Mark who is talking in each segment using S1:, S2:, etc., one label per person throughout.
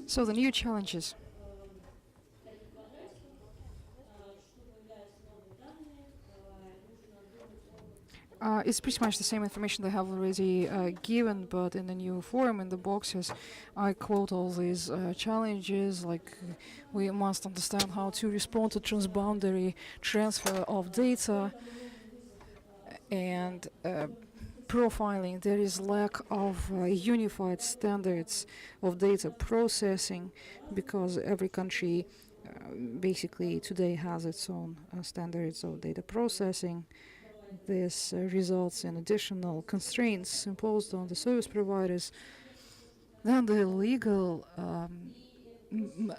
S1: So the new challenges. It's pretty much the same information they have already given, but in a new form in the boxes. I quote all these challenges, like we must understand how to respond to transboundary transfer of data and profiling. There is lack of unified standards of data processing because every country basically today has its own standards of data processing. This results in additional constraints imposed on the service providers. Then the legal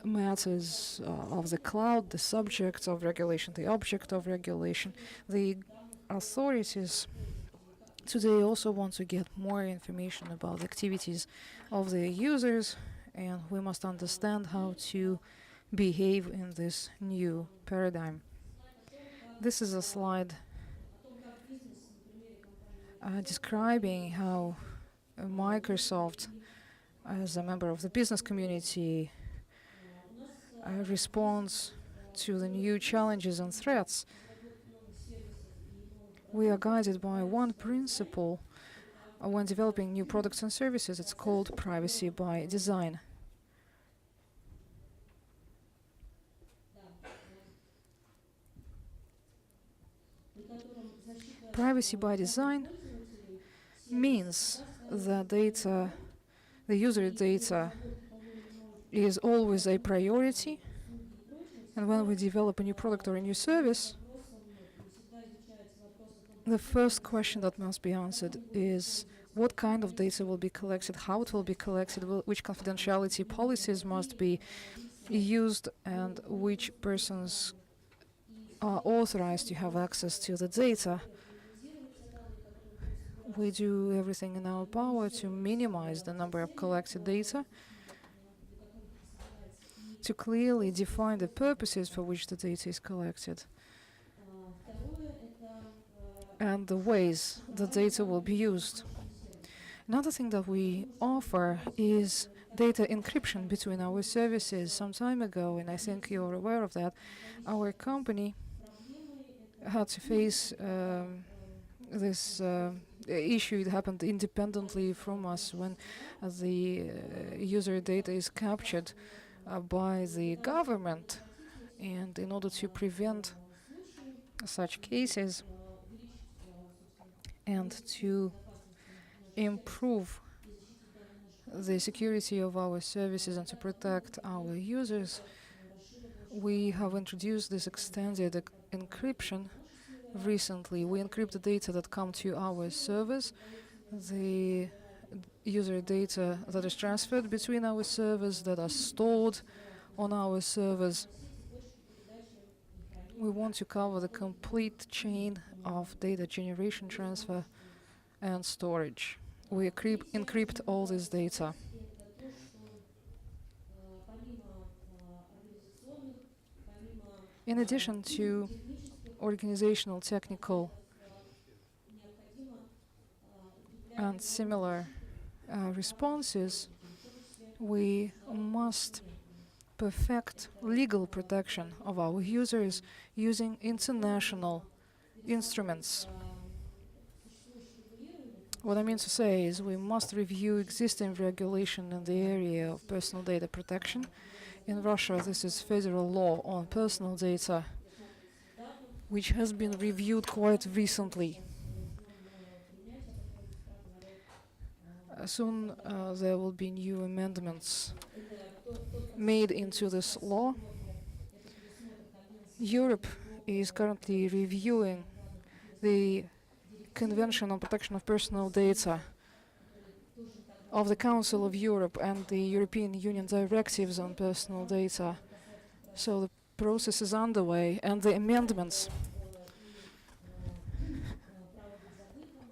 S1: matters of the cloud, the subject of regulation, the object of regulation. The authorities today also want to get more information about the activities of their users, and we must understand how to behave in this new paradigm. This is a slide describing how Microsoft, as a member of the business community, responds to the new challenges and threats. We are guided by one principle when developing new products and services. It's called privacy by design. Privacy by design means that data, the user data, is always a priority, and when we develop a new product or a new service, the first question that must be answered is what kind of data will be collected, how it will be collected, which confidentiality policies must be used, and which persons are authorized to have access to the data. We do everything in our power to minimize the number of collected data, to clearly define the purposes for which the data is collected, and the ways the data will be used. Another thing that we offer is data encryption between our services. Some time ago, and I think you're aware of that, our company had to face this issue. It happened independently from us when the user data is captured by the government, and in order to prevent such cases and to improve the security of our services and to protect our users, we have introduced this extended encryption recently. We encrypt the data that come to our servers, the user data that is transferred between our servers, that are stored on our servers. We want to cover the complete chain of data generation, transfer, and storage. We encrypt all this data. In addition to organizational, technical, and similar responses, we must perfect legal protection of our users using international instruments. What I mean to say is we must review existing regulation in the area of personal data protection. In Russia, this is federal law on personal data, which has been reviewed quite recently. Soon there will be new amendments made into this law. Europe is currently reviewing the Convention on Protection of Personal Data of the Council of Europe and the European Union directives on personal data. So the process is underway, and the amendments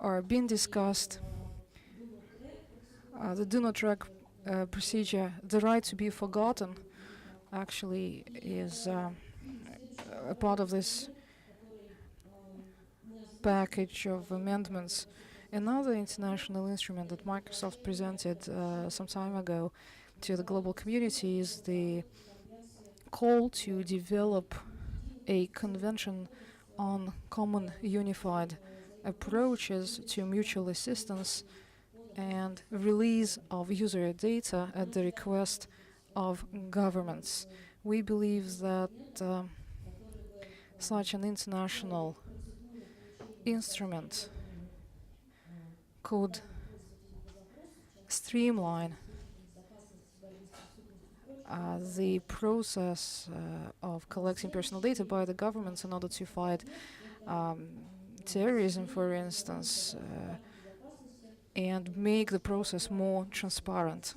S1: are being discussed. The do not track procedure, the right to be forgotten, actually is a part of this package of amendments. Another international instrument that Microsoft presented some time ago to the global community is the call to develop a convention on common unified approaches to mutual assistance and release of user data at the request of governments. We believe that such an international instrument could streamline the process of collecting personal data by the governments in order to fight terrorism, for instance, and make the process more transparent.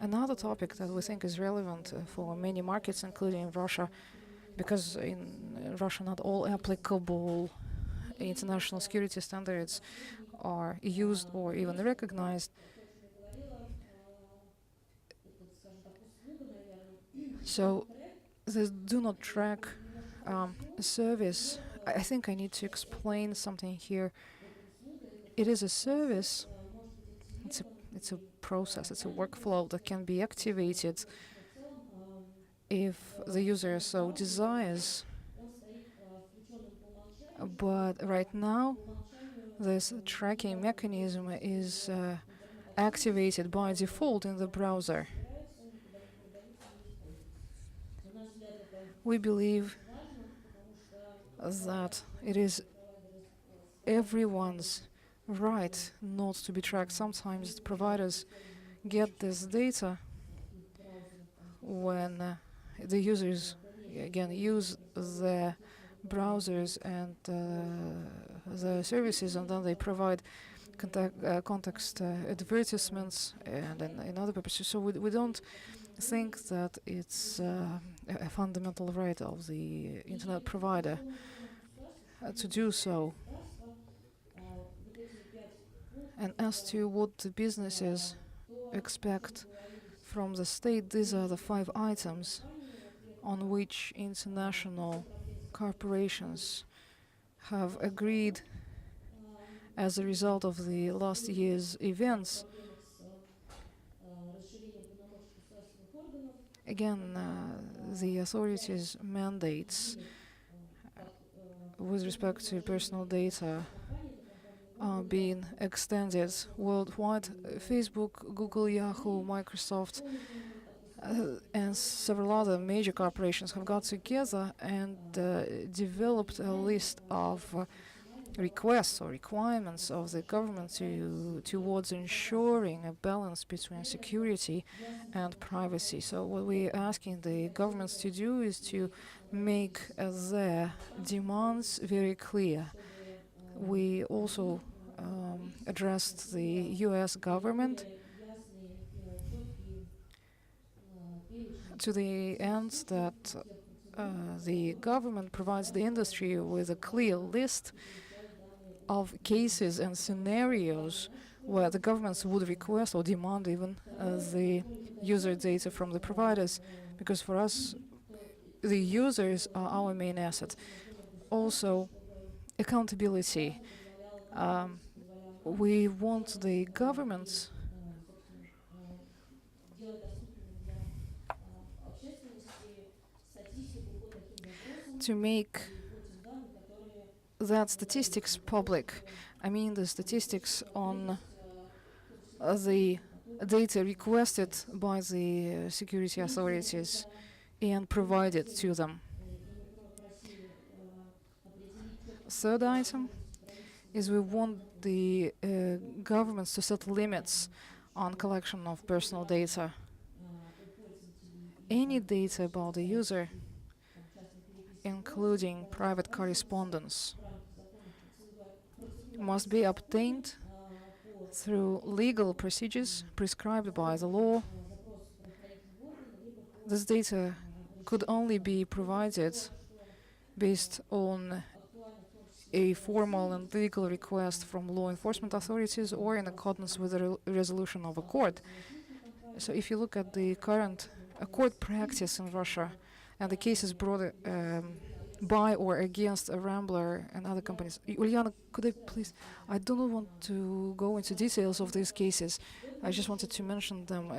S1: Another topic that we think is relevant for many markets, including Russia, because in Russia not all applicable international security standards are used or even recognized. So the do not track service, I think I need to explain something here. It is a service, it's a process, it's a workflow that can be activated if the user so desires. But right now, this tracking mechanism is activated by default in the browser. We believe that it is everyone's right not to be tracked. Sometimes the providers get this data when the users again use the browsers and the services, and then they provide context advertisements and in other purposes. So we don't think that it's a fundamental right of the internet provider to do so. And as to what the businesses expect from the state, these are the 5 items on which international corporations have agreed as a result of the last year's events. Again, the authorities' mandates with respect to personal data are being extended worldwide. Facebook, Google, Yahoo, Microsoft, and several other major corporations have got together and developed a list of requests or requirements of the government towards ensuring a balance between security and privacy. So what we're asking the governments to do is to make their demands very clear. We also addressed the US government to the end that the government provides the industry with a clear list of cases and scenarios where the governments would request or demand even the user data from the providers, because for us the users are our main asset. Also, accountability. We want the governments to make that statistics public. I mean the statistics on the data requested by the security authorities and provided to them. Third item is we want the governments to set limits on collection of personal data. Any data about the user, including private correspondence, must be obtained through legal procedures prescribed by the law. This data could only be provided based on a formal and legal request from law enforcement authorities or in accordance with the resolution of a court. So if you look at the current court practice in Russia and the cases brought by or against a Rambler and other companies. Uliana, could I please? I do not want to go into details of these cases. I just wanted to mention them.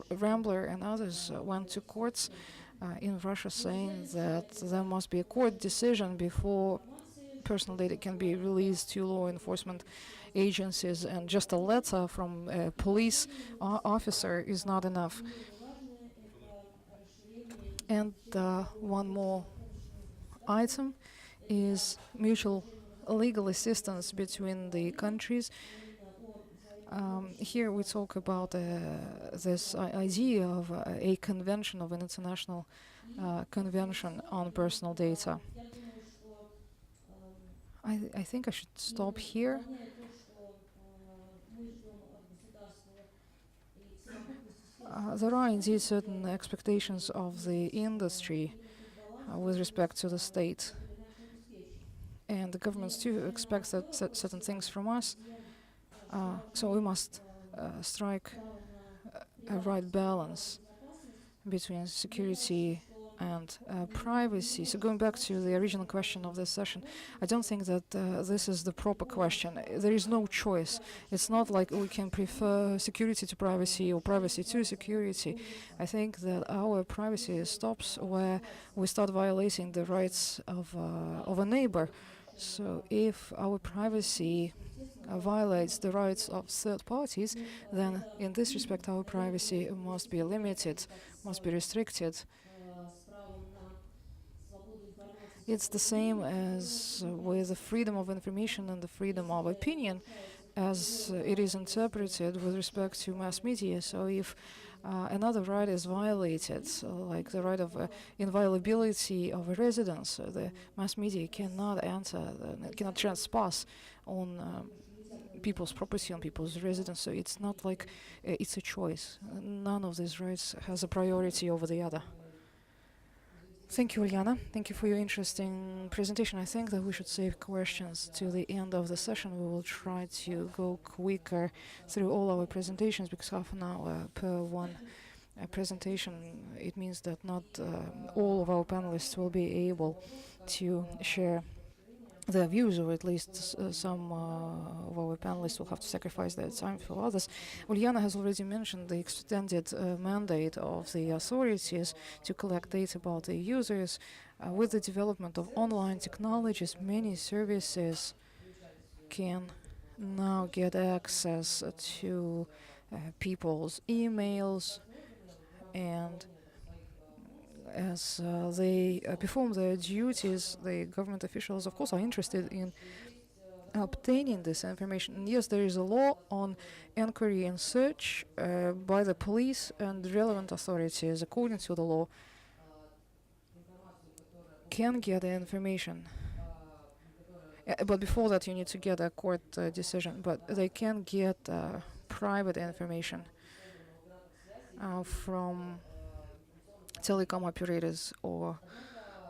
S1: Rambler and others went to courts in Russia saying that there must be a court decision before personal data can be released to law enforcement agencies, and just a letter from a police officer is not enough. And one more item is mutual legal assistance between the countries. Here we talk about this idea of a convention, of an international convention on personal data. I think I should stop here. There are indeed certain expectations of the industry with respect to the state. And the governments too expect certain things from us. So we must strike a right balance between security and privacy. So going back to the original question of this session, I don't think that this is the proper question. There is no choice. It's not like we can prefer security to privacy or privacy to security. I think that our privacy stops where we start violating the rights of a neighbor. So if our privacy violates the rights of third parties, then in this respect our privacy must be limited, must be restricted. It's the same as with the freedom of information and the freedom of opinion as it is interpreted with respect to mass media. So if another right is violated, like the right of inviolability of a residence, the mass media cannot enter, cannot trespass on people's property, on people's residence. So it's not like it's a choice. None of these rights has a priority over the other. Thank you, Uliana. Thank you for your interesting presentation. I think that we should save questions to the end of the session. We will try to go quicker through all our presentations, because half an hour per one presentation, it means that not all of our panelists will be able to share their views, or at least some of our panelists will have to sacrifice their time for others. Uliana has already mentioned the extended mandate of the authorities to collect data about the users. With the development of online technologies, many services can now get access to people's emails, and as they perform their duties, the government officials, of course, are interested in obtaining this information. And yes, there is a law on inquiry and search by the police and relevant authorities, according to the law, can get the information. But before that, you need to get a court decision. But they can get private information from telecom operators or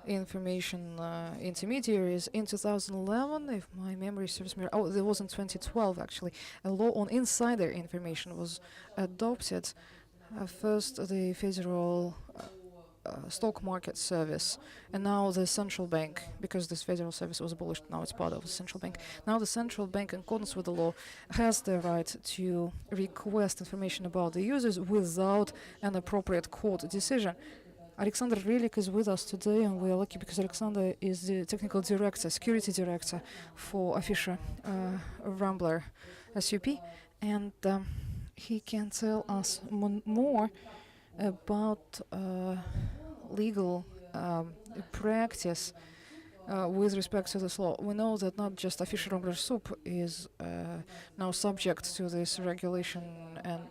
S1: information intermediaries. In 2011, if my memory serves me, there was in 2012 actually, a law on insider information was adopted. First the Federal Stock Market Service, and now the Central Bank, because this federal service was abolished, now it's part of the Central Bank. Now the Central Bank, in accordance with the law, has the right to request information about the users without an appropriate court decision. Alexander Relik is with us today, and we are lucky because Alexander is the technical director, security director for Afisha Rambler SUP, and he can tell us more about legal practice with respect to this law. We know that not just Afisha Rambler SUP is now subject to this regulation, and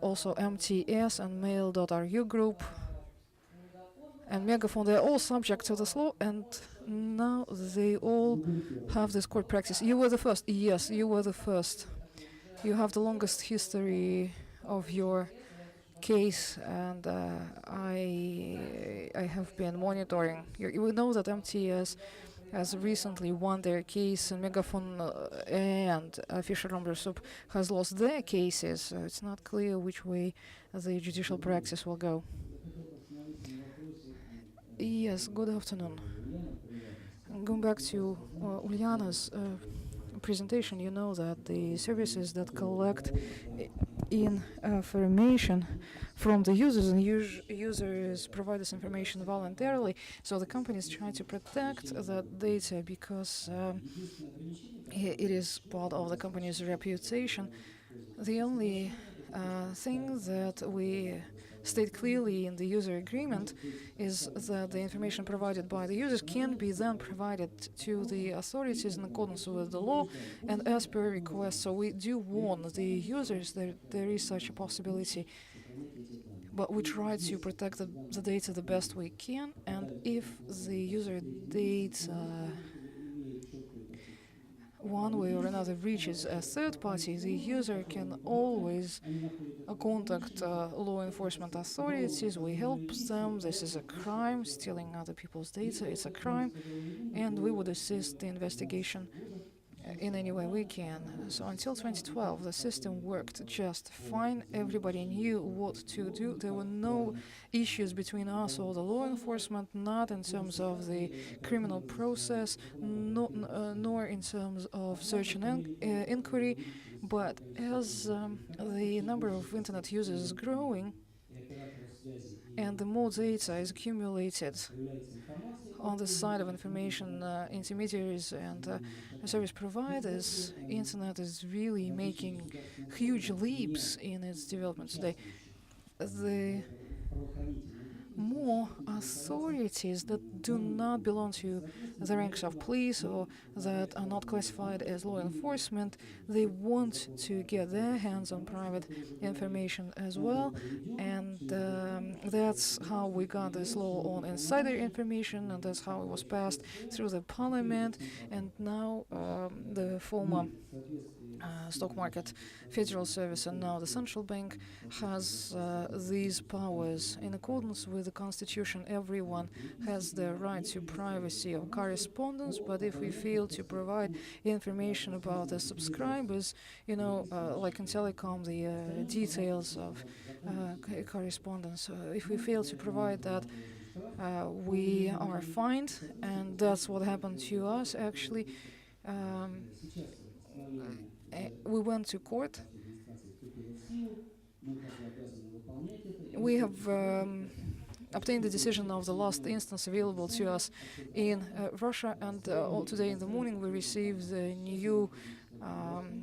S1: also MTS and Mail.ru Group and Megaphone, they're all subject to this law, and now they all have this court practice. You were the first. Yes, you were the first. You have the longest history of your case, and I have been monitoring. You know that MTS has recently won their case, and Megaphone and Afisha Rambler SUP has lost their cases, so it's not clear which way the judicial practice will go. Yes, good afternoon. Going back to Uliana's presentation, you know that the services that collect information from the users, and users provide this information voluntarily, so the companies try to protect that data because it is part of the company's reputation. The only thing that we state clearly in the user agreement is that the information provided by the users can be then provided to the authorities in accordance with the law and as per request. So we do warn the users that there is such a possibility, but we try to protect the data the best we can, and if the user data one way or another reaches a third party, the user can always contact law enforcement authorities. We help them. This is a crime. Stealing other people's data is a crime, and we would assist the investigation in any way we can. So until 2012, the system worked just fine. Everybody knew what to do. There were no issues between us or the law enforcement, not in terms of the criminal process, nor in terms of search and inquiry. But as the number of internet users is growing, and the more data is accumulated on the side of information intermediaries and service providers, internet is really making huge leaps in its development today. The more authorities that do not belong to the ranks of police or that are not classified as law enforcement, they want to get their hands on private information as well, and that's how we got this law on insider information, and that's how it was passed through the parliament, and now the former stock market federal service and now the central bank has these powers. In accordance with the constitution, everyone has the right to privacy of correspondence, but if we fail to provide information about the subscribers, you know, like in telecom, the details of correspondence, if we fail to provide that, we are fined, and that's what happened to us actually. We went to court. We have obtained the decision of the last instance available to us in Russia, and today in the morning we received a new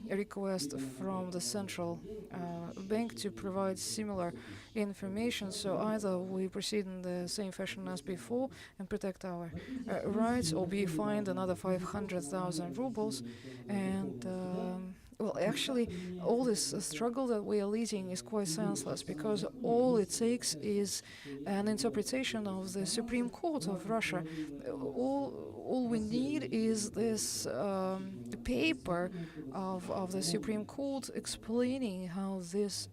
S1: request from the central bank to provide similar information. So either we proceed in the same fashion as before and protect our rights, or be fined another 500,000 rubles. And well, actually, all this struggle that we are leading is quite senseless, because all it takes is an interpretation of the Supreme Court of Russia. All we need is this paper of the Supreme Court explaining how these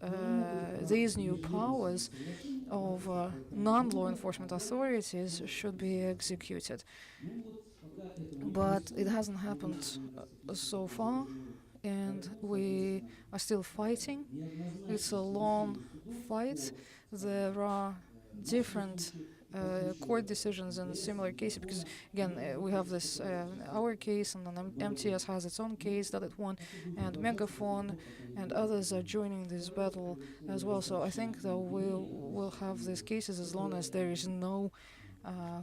S1: new powers of non-law enforcement authorities should be executed. But it hasn't happened so far, and we are still fighting. It's a long fight. There are different court decisions in similar cases, because again we have this our case, and then MTS has its own case that it won, and Megaphone and others are joining this battle as well. So I think that we'll have these cases as long as there is no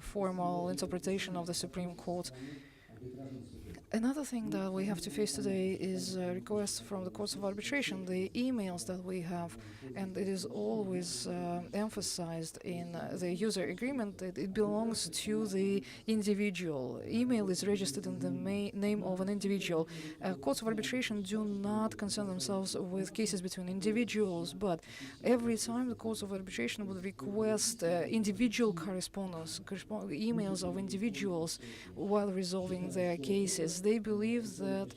S1: formal interpretation of the Supreme Court. Another thing that we have to face today is requests from the courts of arbitration, the emails that we have, and it is always emphasized in the user agreement that it belongs to the individual. Email is registered in the name of an individual. Courts of arbitration do not concern themselves with cases between individuals, but every time the courts of arbitration would request individual correspondence, emails of individuals while resolving their cases, they believe that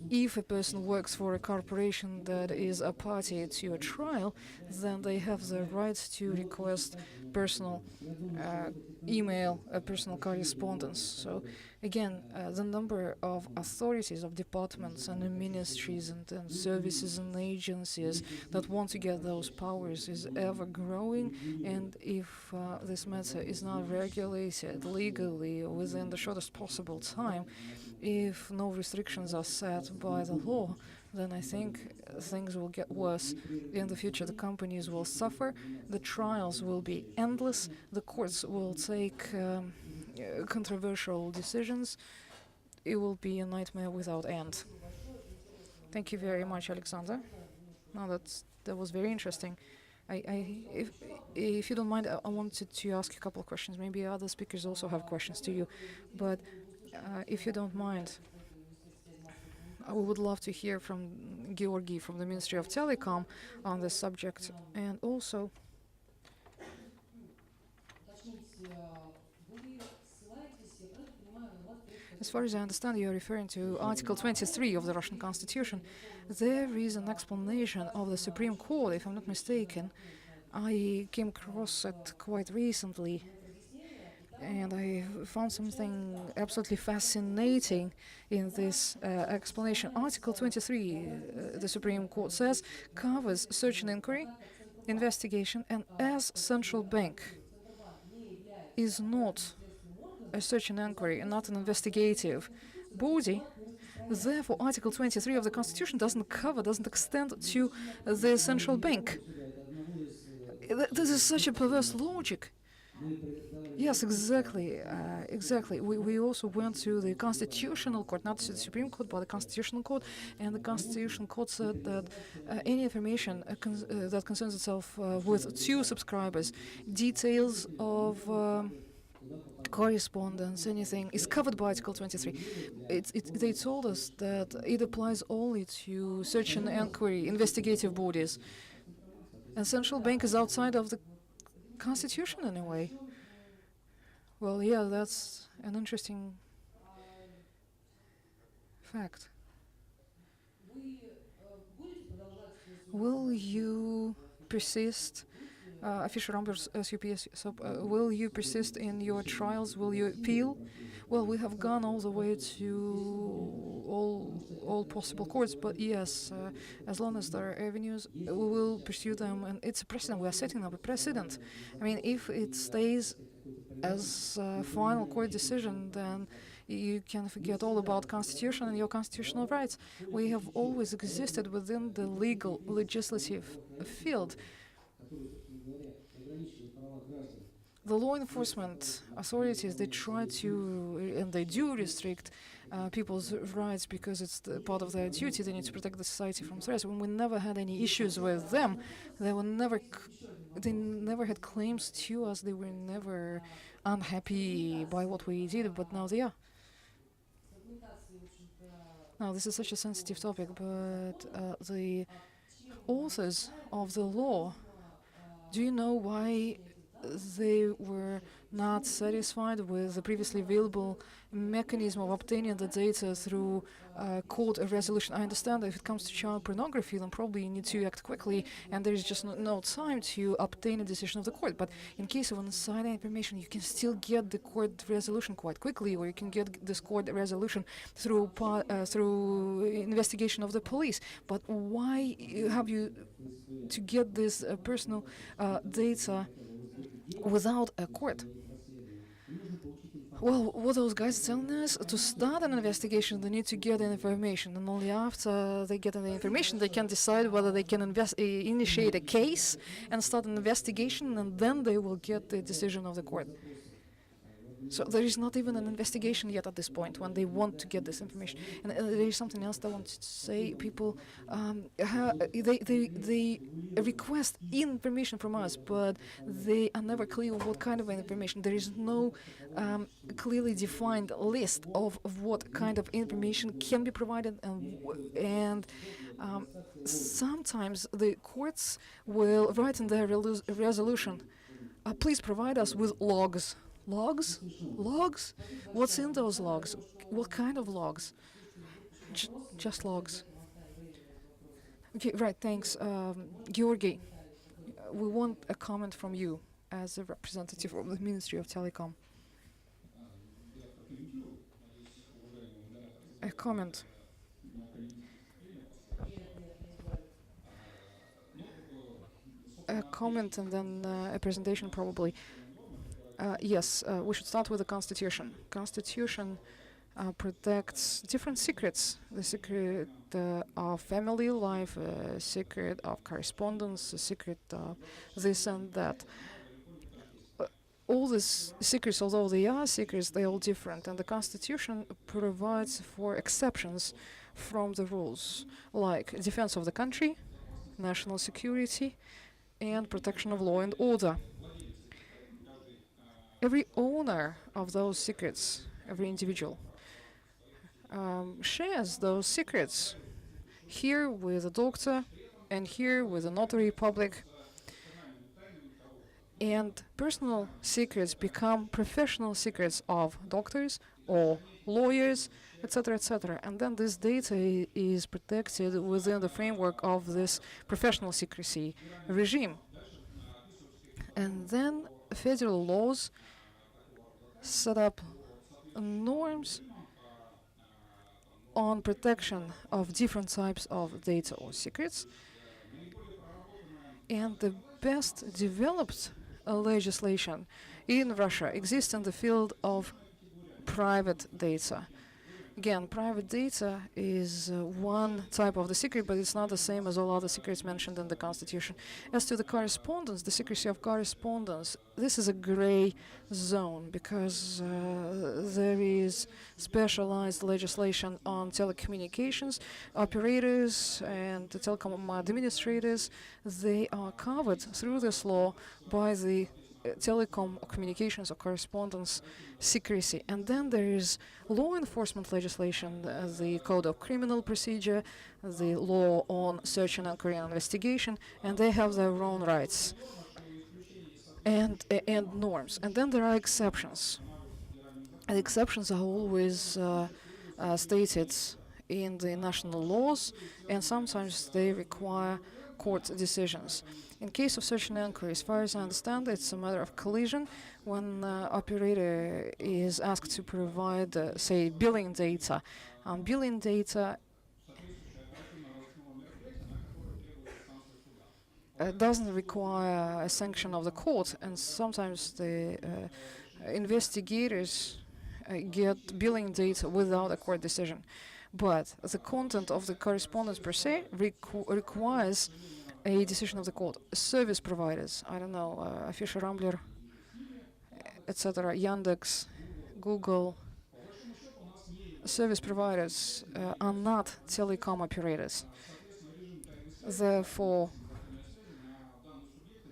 S1: if a person works for a corporation that is a party to a trial, then they have the right to request personal email, personal correspondence. So Again, the number of authorities, of departments and ministries and services and agencies that want to get those powers is ever growing, and if this matter is not regulated legally within the shortest possible time, if no restrictions are set by the law, then I think things will get worse. In the future, the companies will suffer, the trials will be endless, the courts will take controversial decisions. It will be a nightmare without end. Thank you very much, Alexander. No, that was very interesting. If you don't mind, I wanted to ask you a couple of questions. Maybe other speakers also have questions to you, but if you don't mind, we would love to hear from Georgy from the Ministry of Telecom on this subject, and also as far as I understand, you're referring to Article 23 of the Russian Constitution. There is an explanation of the Supreme Court, if I'm not mistaken. I came across it quite recently, and I found something absolutely fascinating in this explanation. Article 23, the Supreme Court says, covers search and inquiry, investigation, and as central bank is not a search and inquiry and not an investigative body, therefore Article 23 of the Constitution doesn't extend to the central bank. This is such a perverse logic. Yes, exactly. We also went to the Constitutional Court, not to the Supreme Court, but the Constitutional Court, and the Constitutional Court said that any information that concerns itself with two subscribers, details of correspondence, anything, is covered by Article 23. They told us that it applies only to search and inquiry, investigative bodies. And central bank is outside of the Constitution in a way. Well, yeah, that's an interesting fact. Will you persist, official numbers SUPS, will you persist in your trials? Will you appeal? Well, we have gone all the way to all possible courts, but yes, as long as there are avenues, we will pursue them, and it's a precedent. We are setting up a precedent. I mean, if it stays as a final court decision, then you can forget all about Constitution and your constitutional rights. We have always existed within the legal, legislative field. The law enforcement authorities, they try to, and they do restrict people's rights because it's part of their duty. They need to protect the society from threats. When we never had any issues with them, they never had claims to us. They were never unhappy by what we did, but now they are. Now, this is such a sensitive topic, but the authors of the law, do you know why they were not satisfied with the previously available mechanism of obtaining the data through court resolution? I understand that if it comes to child pornography, then probably you need to act quickly, and there is just no time to obtain a decision of the court. But in case of insider information, you can still get the court resolution quite quickly, or you can get this court resolution through investigation of the police. But why have you to get this personal data without a court? Well, what those guys are telling us, to start an investigation, they need to get the information, and only after they get the information, they can decide whether they can initiate a case and start an investigation, and then they will get the decision of the court. So there is not even an investigation yet at this point when they want to get this information. And there is something else that I wanted to say. People, they request information from us, but they are never clear what kind of information. There is no clearly defined list of what kind of information can be provided, and sometimes the courts will write in their resolution, please provide us with logs. Logs? Logs? What's in those logs? What kind of logs? Just logs. Okay, right, thanks. Georgy, we want a comment from you as a representative of the Ministry of Telecom. comment. A comment and then a presentation probably. Yes, we should start with the Constitution. Constitution protects different secrets. The secret of family life, a secret of correspondence, a secret of this and that. All these secrets, although they are secrets, they're all different. And the Constitution provides for exceptions from the rules, like defense of the country, national security, and protection of law and order. Every owner of those secrets, every individual, shares those secrets, here with a doctor and here with a notary public. And personal secrets become professional secrets of doctors or lawyers, etc., etc. And then this data is protected within the framework of this professional secrecy regime. And then federal laws set up norms on protection of different types of data or secrets. And the best developed legislation in Russia exists in the field of private data. Again, private data is one type of the secret, but it's not the same as all other secrets mentioned in the Constitution. As to the correspondence, the secrecy of correspondence, this is a gray zone because there is specialized legislation on telecommunications. Operators and the telecom administrators, they are covered through this law by the telecom communications or correspondence secrecy. And then there is law enforcement legislation, the Code of Criminal Procedure, the law on search and inquiry and investigation, and they have their own rights and norms. And then there are exceptions. And exceptions are always stated in the national laws, and sometimes they require court decisions. In case of search and inquiry, as far as I understand, it's a matter of collision when operator is asked to provide, say, billing data. Billing data doesn't require a sanction of the court, and sometimes the investigators get billing data without a court decision. But the content of the correspondence per se requires a decision of the court. Service providers, I don't know, Fisher Rambler, etc., Yandex, Google, service providers are not telecom operators. Therefore,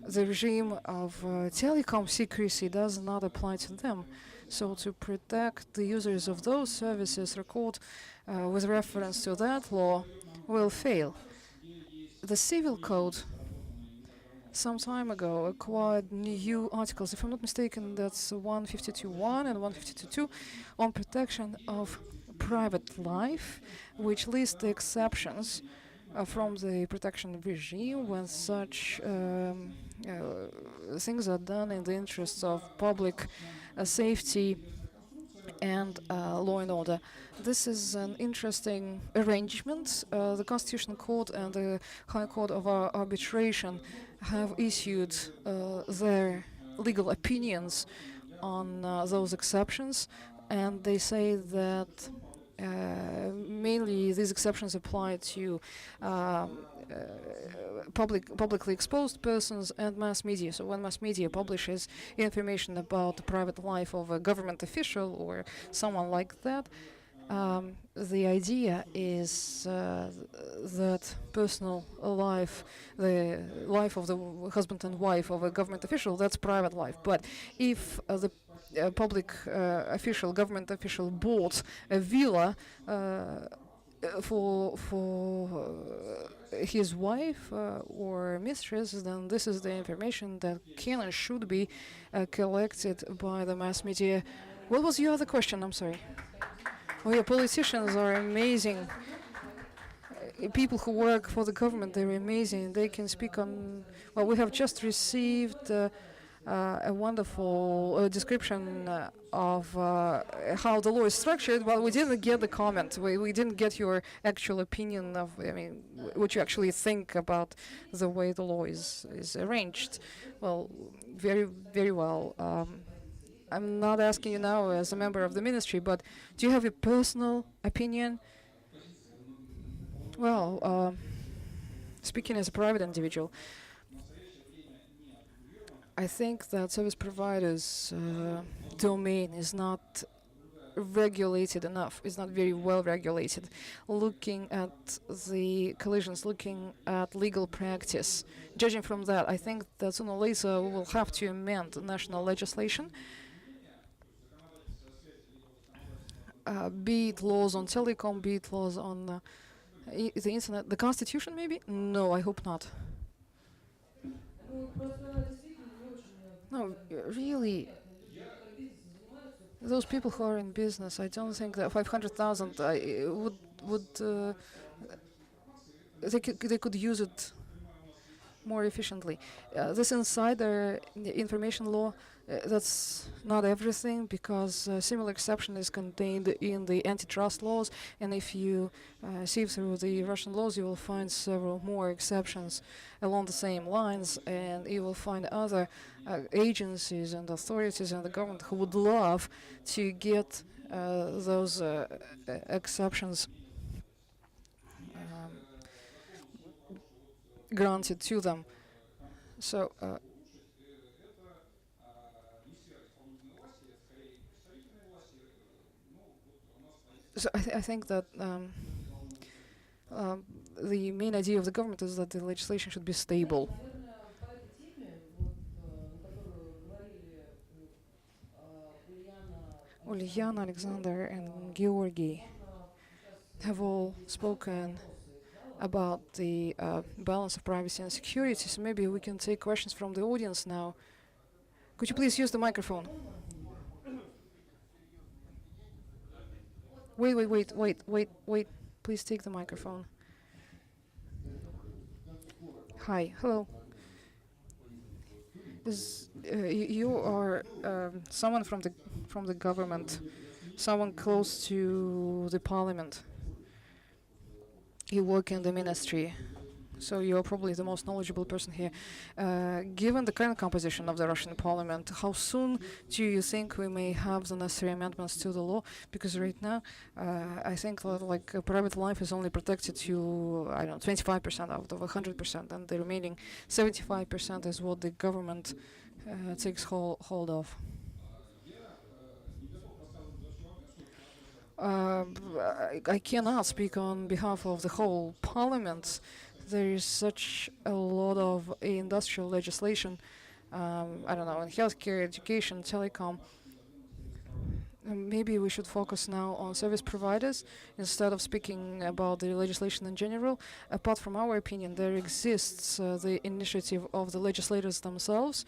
S1: the regime of telecom secrecy does not apply to them. So to protect the users of those services, the court, with reference to that law, will fail. The Civil Code some time ago acquired new articles, if I'm not mistaken, that's 152.1 and 152.2, on protection of private life, which list the exceptions from the protection regime when such things are done in the interests of public safety and law and order. This is an interesting arrangement. The Constitutional Court and the High Court of Arbitration have issued their legal opinions on those exceptions, and they say that mainly these exceptions apply to publicly exposed persons and mass media. So when mass media publishes information about the private life of a government official or someone like that, the idea is that personal life, the life of the husband and wife of a government official, that's private life. But if the public official, government official bought a villa for his wife or mistress, then this is the information that can and should be collected by the mass media. What was your other question? I'm sorry. Oh yeah, politicians are amazing. People who work for the government, they're amazing. They can speak on, well, we have just received a wonderful description of how the law is structured, but we didn't get the comment. We didn't get your actual opinion of, I mean, what you actually think about the way the law is arranged. Well, very, very well. I'm not asking you now as a member of the ministry, but do you have a personal opinion? Well, speaking as a private individual, I think that service providers' domain is not regulated enough, is not very well regulated. Looking at the collisions, looking at legal practice, judging from that, I think that sooner or later we will have to amend national legislation, be it laws on telecom, be it laws on the internet. The constitution, maybe? No, I hope not. No, really, those people who are in business, I don't think that 500,000 they could use it more efficiently. This insider information law, that's not everything, because similar exception is contained in the antitrust laws, and if you sieve through the Russian laws, you will find several more exceptions along the same lines, and you will find other agencies and authorities and the government who would love to get those exceptions granted to them. So I think that the main idea of the government is that the legislation should be stable. Uliana, Alexander, and Georgy have all spoken about the balance of privacy and security, so maybe we can take questions from the audience now. Could you please use the microphone? Wait. Please take the microphone. Hi, hello. You are someone from the government, someone close to the parliament. You work in the ministry, so you're probably the most knowledgeable person here. Given the current composition of the Russian parliament, how soon do you think we may have the necessary amendments to the law? Because right now, I think that private life is only protected to, I don't know, 25% out of 100%, and the remaining 75% is what the government takes hold of. I cannot speak on behalf of the whole parliament. There is such a lot of industrial legislation, I don't know, in healthcare, education, telecom. Maybe we should focus now on service providers instead of speaking about the legislation in general. Apart from our opinion, there exists the initiative of the legislators themselves.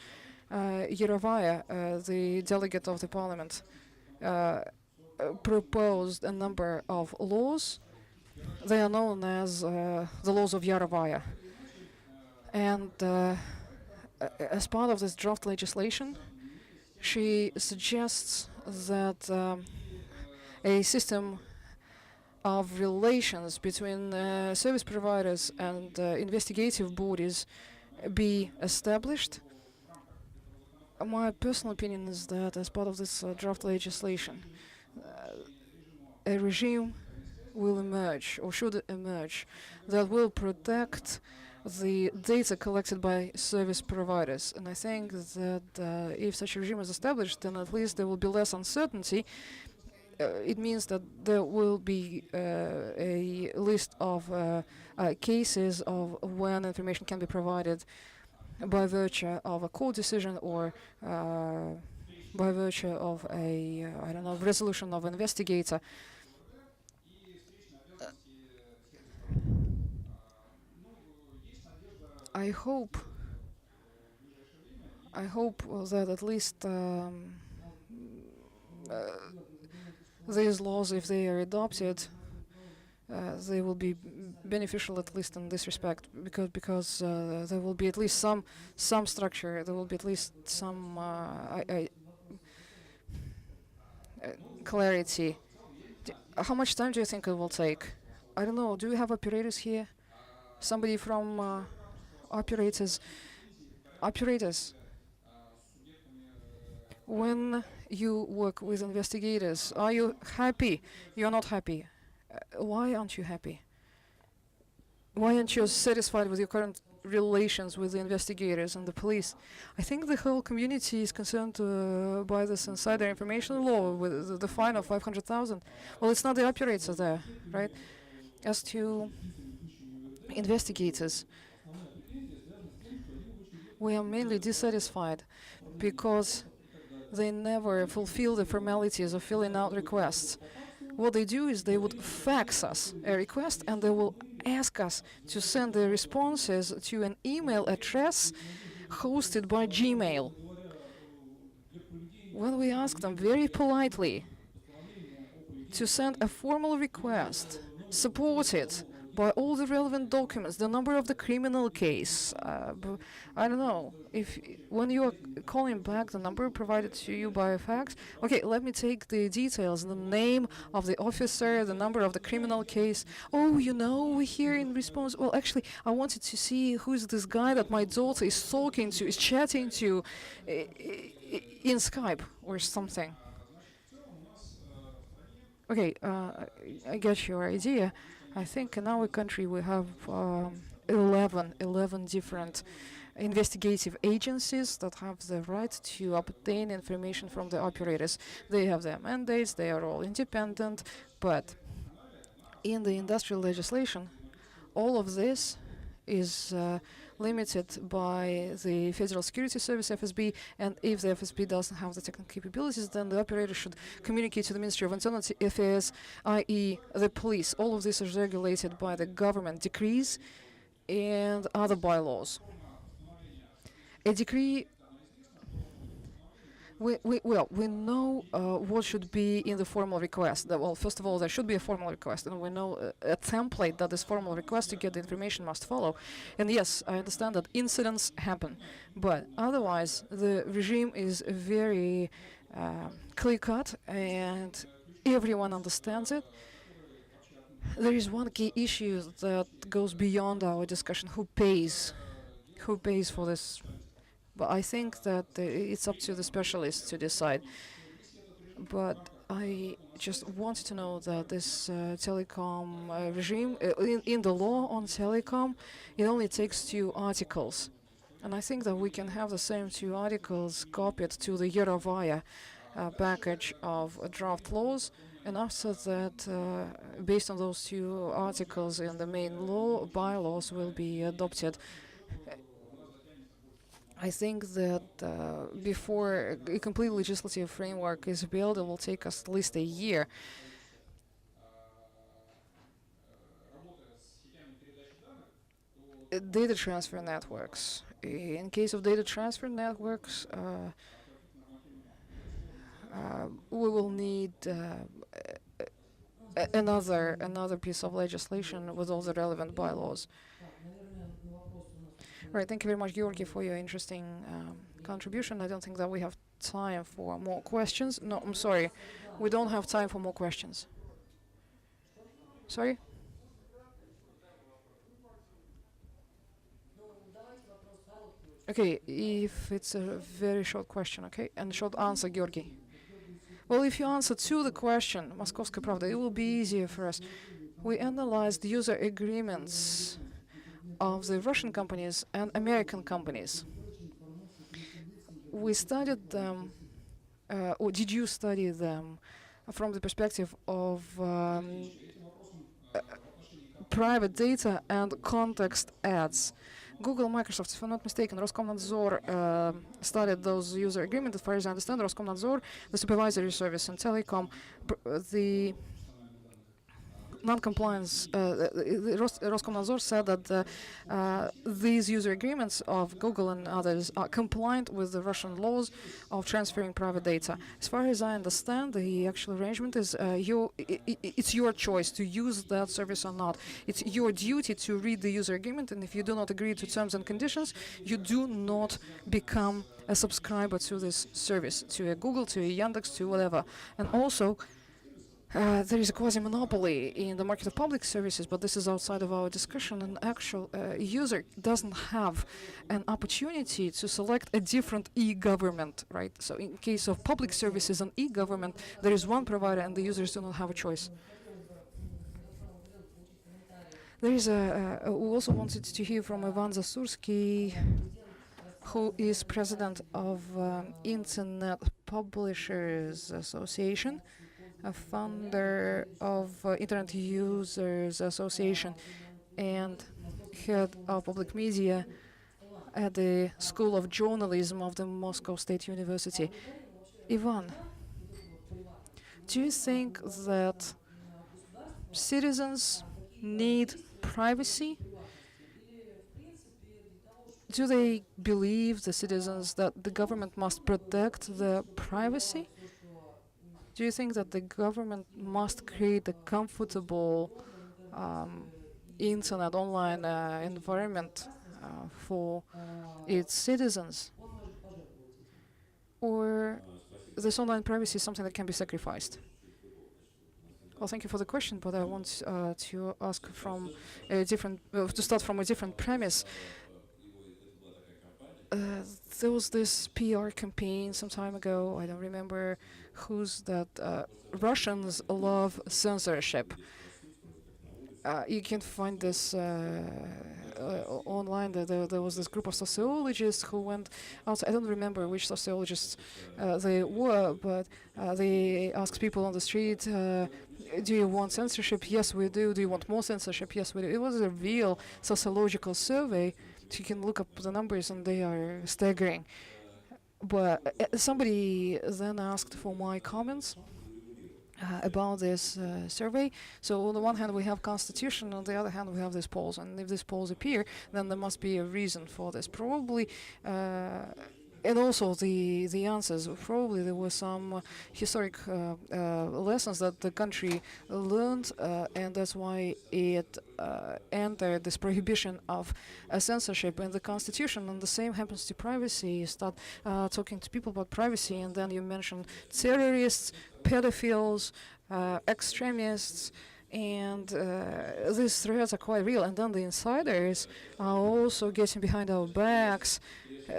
S1: Yarovaya, the delegate of the parliament, proposed a number of laws. They are known as the laws of Yarovaya. And as part of this draft legislation, she suggests that a system of relations between service providers and investigative bodies be established. My personal opinion is that as part of this draft legislation, a regime will emerge, or should emerge, that will protect the data collected by service providers. And I think that if such a regime is established, then at least there will be less uncertainty. It means that there will be a list of cases of when information can be provided by virtue of a court decision or by virtue of a, I don't know, resolution of investigator. I hope that at least these laws, if they are adopted, they will be beneficial, at least in this respect, because there will be at least some structure. There will be at least some clarity. How much time do you think it will take? I don't know. Do we have operators here? Somebody from operators? Operators. When you work with investigators, are you happy? You're not happy. Why aren't you happy? Why aren't you satisfied with your current relations with the investigators and the police? I think the whole community is concerned by this insider information law with the fine of 500,000. Well, it's not the operators there, right? As to investigators, we are mainly dissatisfied because they never fulfill the formalities of filling out requests. What they do is they would fax us a request and they will ask us to send the responses to an email address hosted by Gmail. When we ask them very politely to send a formal request supported by all the relevant documents, the number of the criminal case, I don't know, if when you are calling back the number provided to you by a fax, okay, let me take the details, the name of the officer, the number of the criminal case. Oh, you know, we hear in response, well, actually, I wanted to see who's this guy that my daughter is talking to, is chatting to in Skype or something. Okay, I get your idea. I think in our country we have 11 different investigative agencies that have the right to obtain information from the operators. They have their mandates, they are all independent, but in the industrial legislation, all of this is limited by the Federal Security Service, FSB, and if the FSB doesn't have the technical capabilities, then the operator should communicate to the Ministry of Internal Affairs, i.e. the police. All of this is regulated by the government decrees and other bylaws. A decree, we know what should be in the formal request. Well, first of all, there should be a formal request, and we know a template that this formal request to get the information must follow. And yes, I understand that incidents happen, but otherwise the regime is very clear-cut, and everyone understands it. There is one key issue that goes beyond our discussion: who pays for this? But I think that it's up to the specialists to decide. But I just wanted to know that this telecom regime, in the law on telecom, it only takes 2 articles. And I think that we can have the same 2 articles copied to the Yarovaya package of draft laws. And after that, based on those 2 articles in the main law, bylaws will be adopted. I think that before a complete legislative framework is built, it will take us at least a year. Data transfer networks. In case of data transfer networks, we will need another piece of legislation with all the relevant bylaws. Right, thank you very much, Georgy, for your interesting contribution. I don't think that we have time for more questions. No, I'm sorry. We don't have time for more questions. Sorry? Okay, if it's a very short question, okay? And short answer, Georgy. Well, if you answer to the question, Moskovskaya Pravda, it will be easier for us. We analyzed user agreements of the Russian companies and American companies. We studied them, or did you study them from the perspective of private data and context ads? Google, Microsoft, if I'm not mistaken, Roskomnadzor studied those user agreements. As far as I understand, Roskomnadzor, the supervisory service in telecom, the non-compliance. Roskomnadzor said that these user agreements of Google and others are compliant with the Russian laws of transferring private data. As far as I understand, the actual arrangement is it's your choice to use that service or not. It's your duty to read the user agreement, and if you do not agree to terms and conditions, you do not become a subscriber to this service, to a Google, to a Yandex, to whatever. And also, there is a quasi-monopoly in the market of public services, but this is outside of our discussion. An actual user doesn't have an opportunity to select a different e-government, right? So in case of public services and e-government, there is one provider and the users do not have a choice. There is we also wanted to hear from Ivan Zasurskiy, who is president of Internet Publishers Association, a founder of Internet Users Association, and head of public media at the School of Journalism of the Moscow State University. Ivan, do you think that citizens need privacy? Do they believe, the citizens, that the government must protect their privacy? Do you think that the government must create a comfortable internet online environment for its citizens? Or this online privacy is something that can be sacrificed? Well, thank you for the question, but I want to ask from a different, to start from a different premise. There was this PR campaign some time ago, I don't remember who's that, Russians love censorship. You can find this online. There was this group of sociologists who went outside. I don't remember which sociologists they were, but they asked people on the street, do you want censorship? Yes, we do. Do you want more censorship? Yes, we do. It was a real sociological survey. You can look up the numbers and they are staggering. But somebody then asked for my comments about this survey. So on the one hand we have constitution, on the other hand we have these polls, and if these polls appear, then there must be a reason for this. Probably and also the answers, probably there were some historic lessons that the country learned, and that's why it entered this prohibition of censorship in the constitution. And the same happens to privacy. You start talking to people about privacy, and then you mention terrorists, pedophiles, extremists, and these threats are quite real. And then the insiders are also getting behind our backs,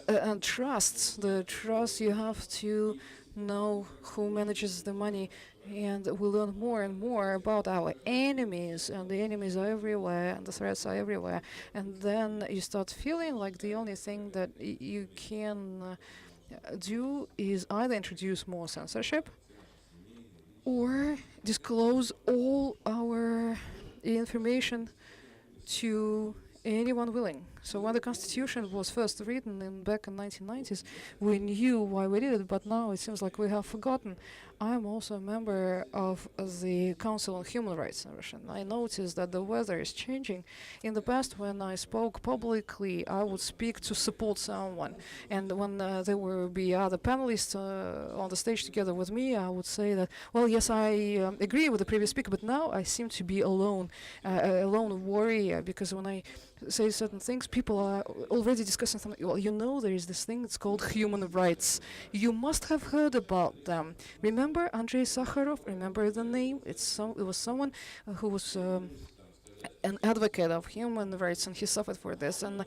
S1: and the trust you have to know who manages the money. And we learn more and more about our enemies, and the enemies are everywhere, and the threats are everywhere. And then you start feeling like the only thing that you can do is either introduce more censorship or disclose all our information to anyone willing. So when the Constitution was first written back in 1990s, we knew why we did it, but now it seems like we have forgotten. I'm also a member of the Council on Human Rights in Russia. I noticed that the weather is changing. In the past, when I spoke publicly, I would speak to support someone. And when there would be other panelists on the stage together with me, I would say that, well, yes, I agree with the previous speaker, but now I seem to be alone, a lone warrior, because when I say certain things, people are already discussing something. Well, you know, there is this thing, it's called human rights. You must have heard about them. Remember Andrei Sakharov? Remember the name? It was someone who was an advocate of human rights, and he suffered for this. And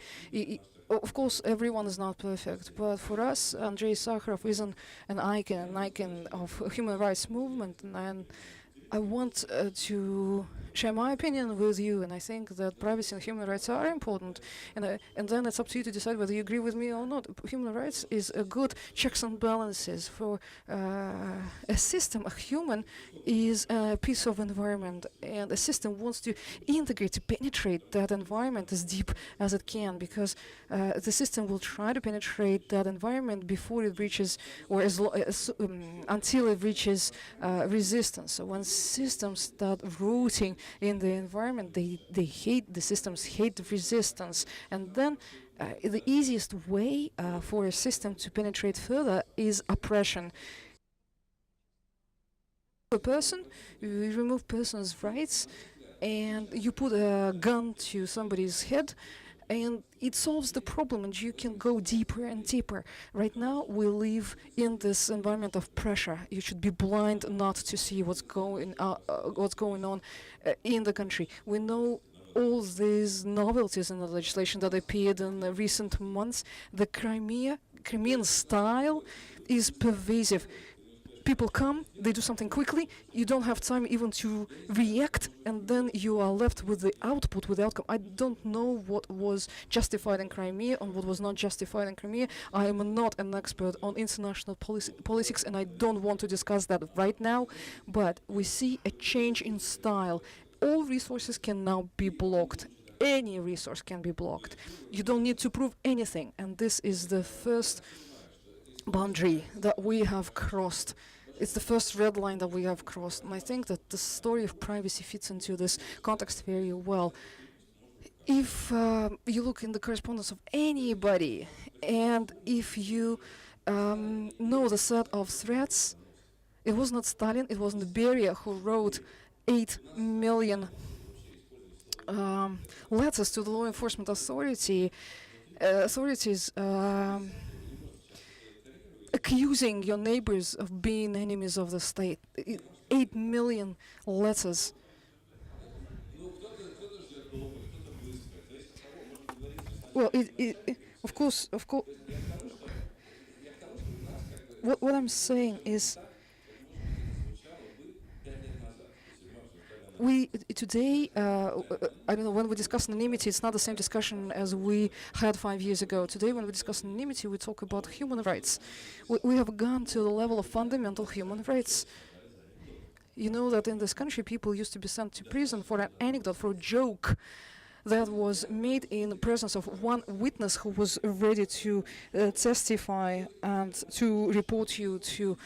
S1: of course, everyone is not perfect, but for us, Andrei Sakharov is an icon of human rights movement, and I want to share my opinion with you, and I think that privacy and human rights are important, and then it's up to you to decide whether you agree with me or not. Human rights is a good checks and balances for a system. A human is a piece of environment, and a system wants to integrate, to penetrate that environment as deep as it can, because the system will try to penetrate that environment before it reaches, or until it reaches resistance. So when systems start rooting in the environment, they hate the systems, hate resistance, and then the easiest way for a system to penetrate further is oppression. A person, you remove person's rights, and you put a gun to somebody's head, and it solves the problem, and you can go deeper and deeper. Right now, we live in this environment of pressure. You should be blind not to see what's going on in the country. We know all these novelties in the legislation that appeared in the recent months. The Crimean style is pervasive. People come, they do something quickly, you don't have time even to react, and then you are left with the output, with the outcome. I don't know what was justified in Crimea and what was not justified in Crimea. I am not an expert on international politics, and I don't want to discuss that right now, but we see a change in style. All resources can now be blocked. Any resource can be blocked. You don't need to prove anything, and this is the first boundary that we have crossed. It's the first red line that we have crossed, and I think that the story of privacy fits into this context very well. If you look in the correspondence of anybody, and if you know the set of threats, it was not Stalin, it wasn't Beria who wrote 8 million letters to the law enforcement authorities accusing your neighbors of being enemies of the state. 8 million letters. Well, of course. What I'm saying is, we today, I don't know, when we discuss anonymity, it's not the same discussion as we had 5 years ago. Today, when we discuss anonymity, we talk about human rights. We have gone to the level of fundamental human rights. You know that in this country, people used to be sent to prison for an anecdote, for a joke that was made in the presence of one witness who was ready to testify and to report you to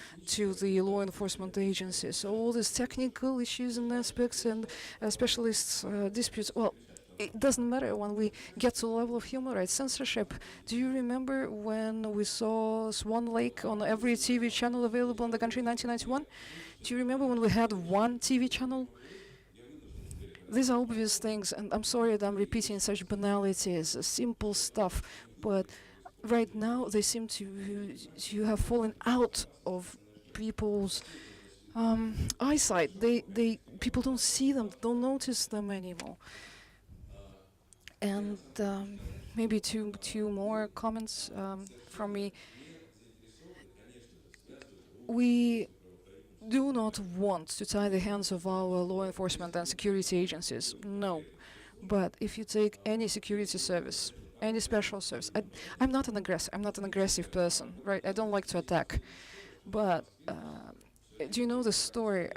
S1: the law enforcement agencies. So all these technical issues and aspects and specialist disputes, well, it doesn't matter when we get to the level of human rights. Censorship. Do you remember when we saw Swan Lake on every TV channel available in the country in 1991? Do you remember when we had one TV channel? These are obvious things, and I'm sorry that I'm repeating such banalities, simple stuff, but right now they seem to have fallen out of people's eyesight. People don't see them, don't notice them anymore. And maybe two more comments from me. We do not want to tie the hands of our law enforcement and security agencies, no. But if you take any security service, any special service, I'm not an aggressive person, right? I don't like to attack. But do you know the story?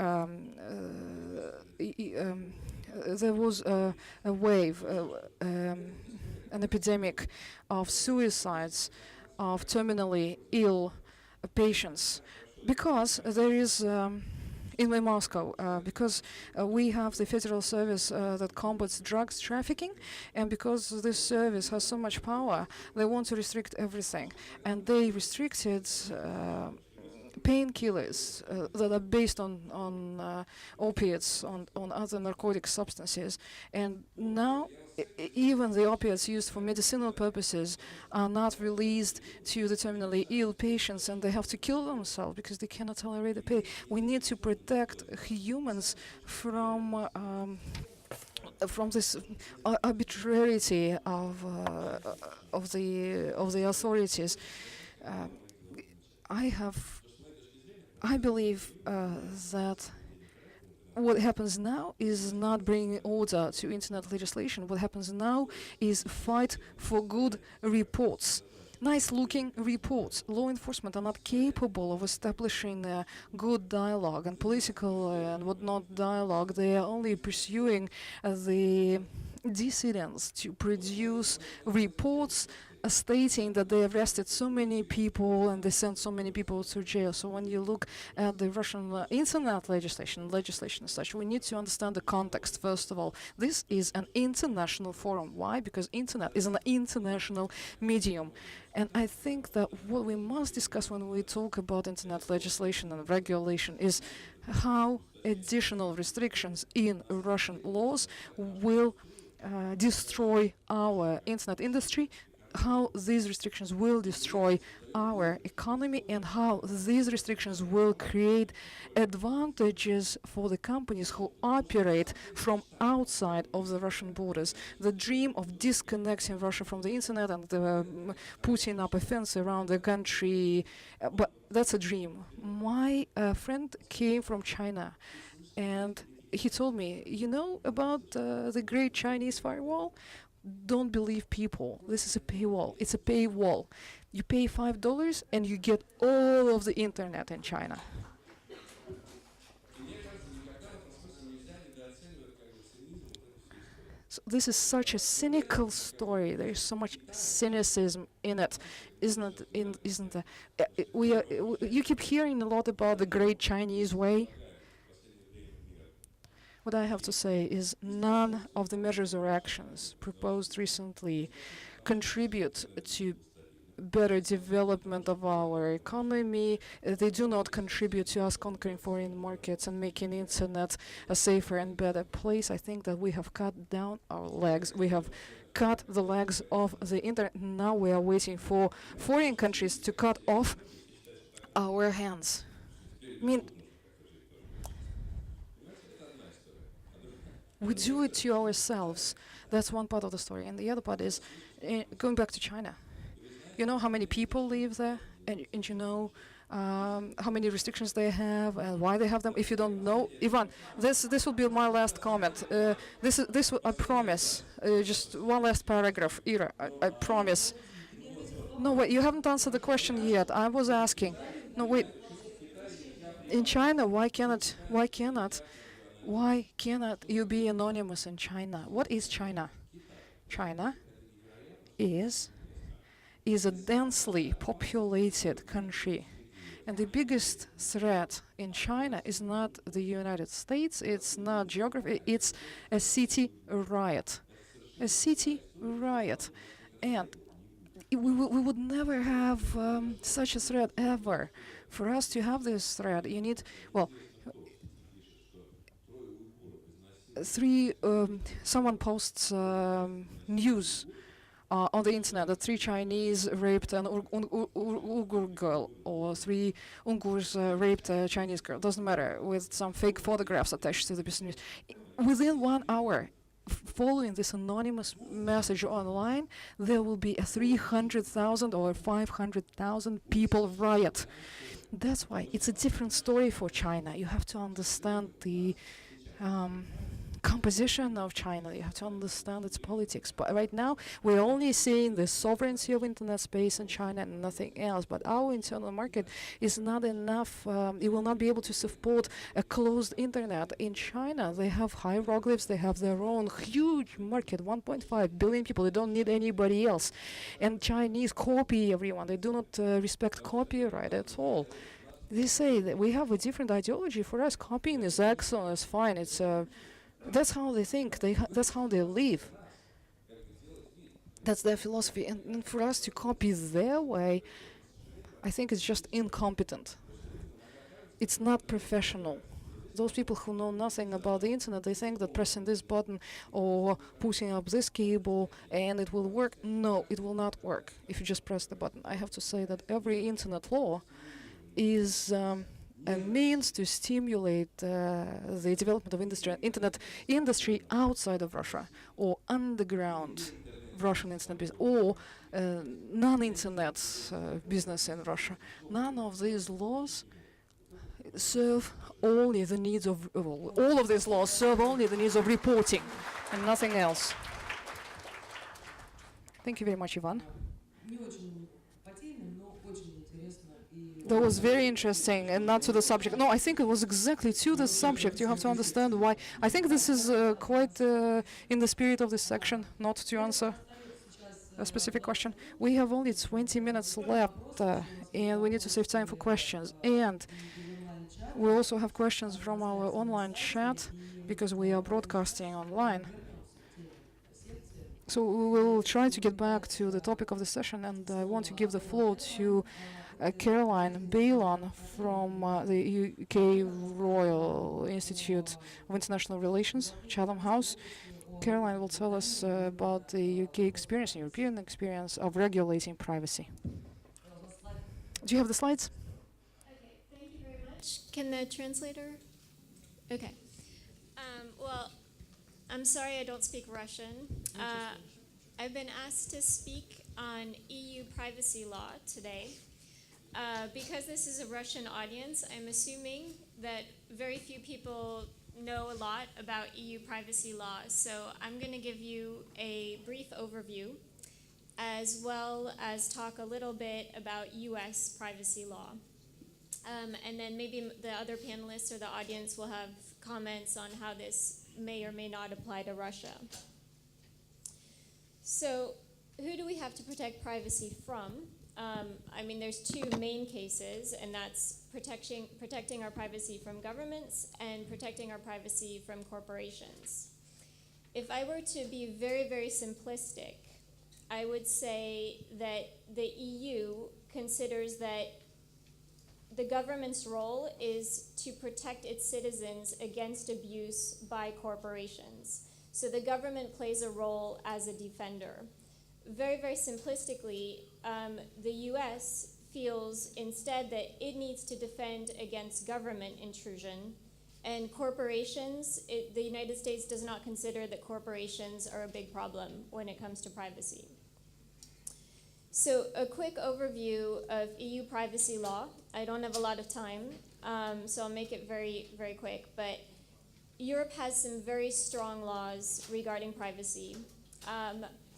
S1: There was a wave, an epidemic of suicides of terminally ill patients, because there is in Moscow, because we have the federal service that combats drugs trafficking, and because this service has so much power, they want to restrict everything, and they restricted painkillers that are based on opiates, on other narcotic substances, and now even the opiates used for medicinal purposes are not released to the terminally ill patients, and they have to kill themselves because they cannot tolerate the pain. We need to protect humans from this arbitrarity of the authorities. I believe that what happens now is not bringing order to internet legislation. What happens now is fight for good reports, nice-looking reports. Law enforcement are not capable of establishing a good dialogue and political and whatnot dialogue. They are only pursuing the dissidents to produce reports stating that they arrested so many people and they sent so many people to jail. So when you look at the Russian internet legislation as such, we need to understand the context. First of all, this is an international forum. Why? Because internet is an international medium. And I think that what we must discuss when we talk about internet legislation and regulation is how additional restrictions in Russian laws will destroy our internet industry, how these restrictions will destroy our economy, and how these restrictions will create advantages for the companies who operate from outside of the Russian borders. The dream of disconnecting Russia from the internet and putting up a fence around the country, but that's a dream. My friend came from China, and he told me, you know about the Great Chinese Firewall? Don't believe people. This is a paywall. It's a paywall. You pay $5 and you get all of the internet in China. So this is such a cynical story. There is so much cynicism in it, isn't it? You keep hearing a lot about the Great Chinese Way. What I have to say is none of the measures or actions proposed recently contribute to better development of our economy. They do not contribute to us conquering foreign markets and making internet a safer and better place. I think that we have cut down our legs. We have cut the legs of the internet. Now we are waiting for foreign countries to cut off our hands. I mean, we do it to ourselves. That's one part of the story. And the other part is going back to China. You know how many people live there? And you know how many restrictions they have and why they have them? If you don't know, Ivan, this will be my last comment. I promise. Just one last paragraph. Ira, I promise. No, wait, you haven't answered the question yet. I was asking. No, wait. In China, why cannot you be anonymous in China? What is China? China is a densely populated country. And the biggest threat in China is not the United States, it's not geography, it's a city riot. A city riot. And we would never have such a threat ever. For us to have this threat, you need, well, someone posts news on the internet that 3 Chinese raped an Uyghur girl, or 3 Uyghurs raped a Chinese girl, doesn't matter, with some fake photographs attached to the piece of news. Within 1 hour, following this anonymous message online, there will be a 300,000 or 500,000 people riot. That's why it's a different story for China. You have to understand the composition of China. You have to understand its politics. But right now, we're only seeing the sovereignty of internet space in China and nothing else. But our internal market is not enough. It will not be able to support a closed internet. In China, they have hieroglyphs. They have their own huge market, 1.5 billion people. They don't need anybody else. And Chinese copy everyone. They do not respect copyright at all. They say that we have a different ideology. For us, copying is excellent. It's fine. It's that's how they think. That's how they live. That's their philosophy. And for us to copy their way, I think it's just incompetent. It's not professional. Those people who know nothing about the internet, they think that pressing this button or putting up this cable and it will work. No, it will not work if you just press the button. I have to say that every internet law is a means to stimulate the development of internet industry outside of Russia, or underground Russian internet business, or non-internet business in Russia. None of these laws serve only the needs of, all of these laws serve only the needs of reporting and nothing else. Thank you very much, Ivan. That was very interesting and not to the subject. No, I think it was exactly to the subject. You have to understand why. I think this is quite in the spirit of this section, not to answer. a specific question. We have only 20 minutes left, and we need to save time for questions. And we also have questions from our online chat, because we are broadcasting online. So we will try to get back to the topic of the session, and I want to give the floor to Caroline Baylon from the UK Royal Institute of International Relations, Chatham House. Caroline will tell us about the UK experience, European experience of regulating privacy. Do you have the slides?
S2: Okay, thank you very much. Can the translator? Okay. Well, I'm sorry I don't speak Russian. I've been asked to speak on EU privacy law today. Because this is a Russian audience, I'm assuming that very few people know a lot about EU privacy law. So I'm going to give you a brief overview, as well as talk a little bit about US privacy law. And then maybe the other panelists or the audience will have comments on how this may or may not apply to Russia. So who do we have to protect privacy from? I mean, there's two main cases, and that's protecting our privacy from governments and protecting our privacy from corporations. If I were to be very, very simplistic, I would say that the EU considers that the government's role is to protect its citizens against abuse by corporations. So the government plays a role as a defender. Very, very simplistically, the US feels instead that it needs to defend against government intrusion, and corporations, the United States does not consider that corporations are a big problem when it comes to privacy. So a quick overview of EU privacy law. I don't have a lot of time, so I'll make it very, very quick. But Europe has some very strong laws regarding privacy.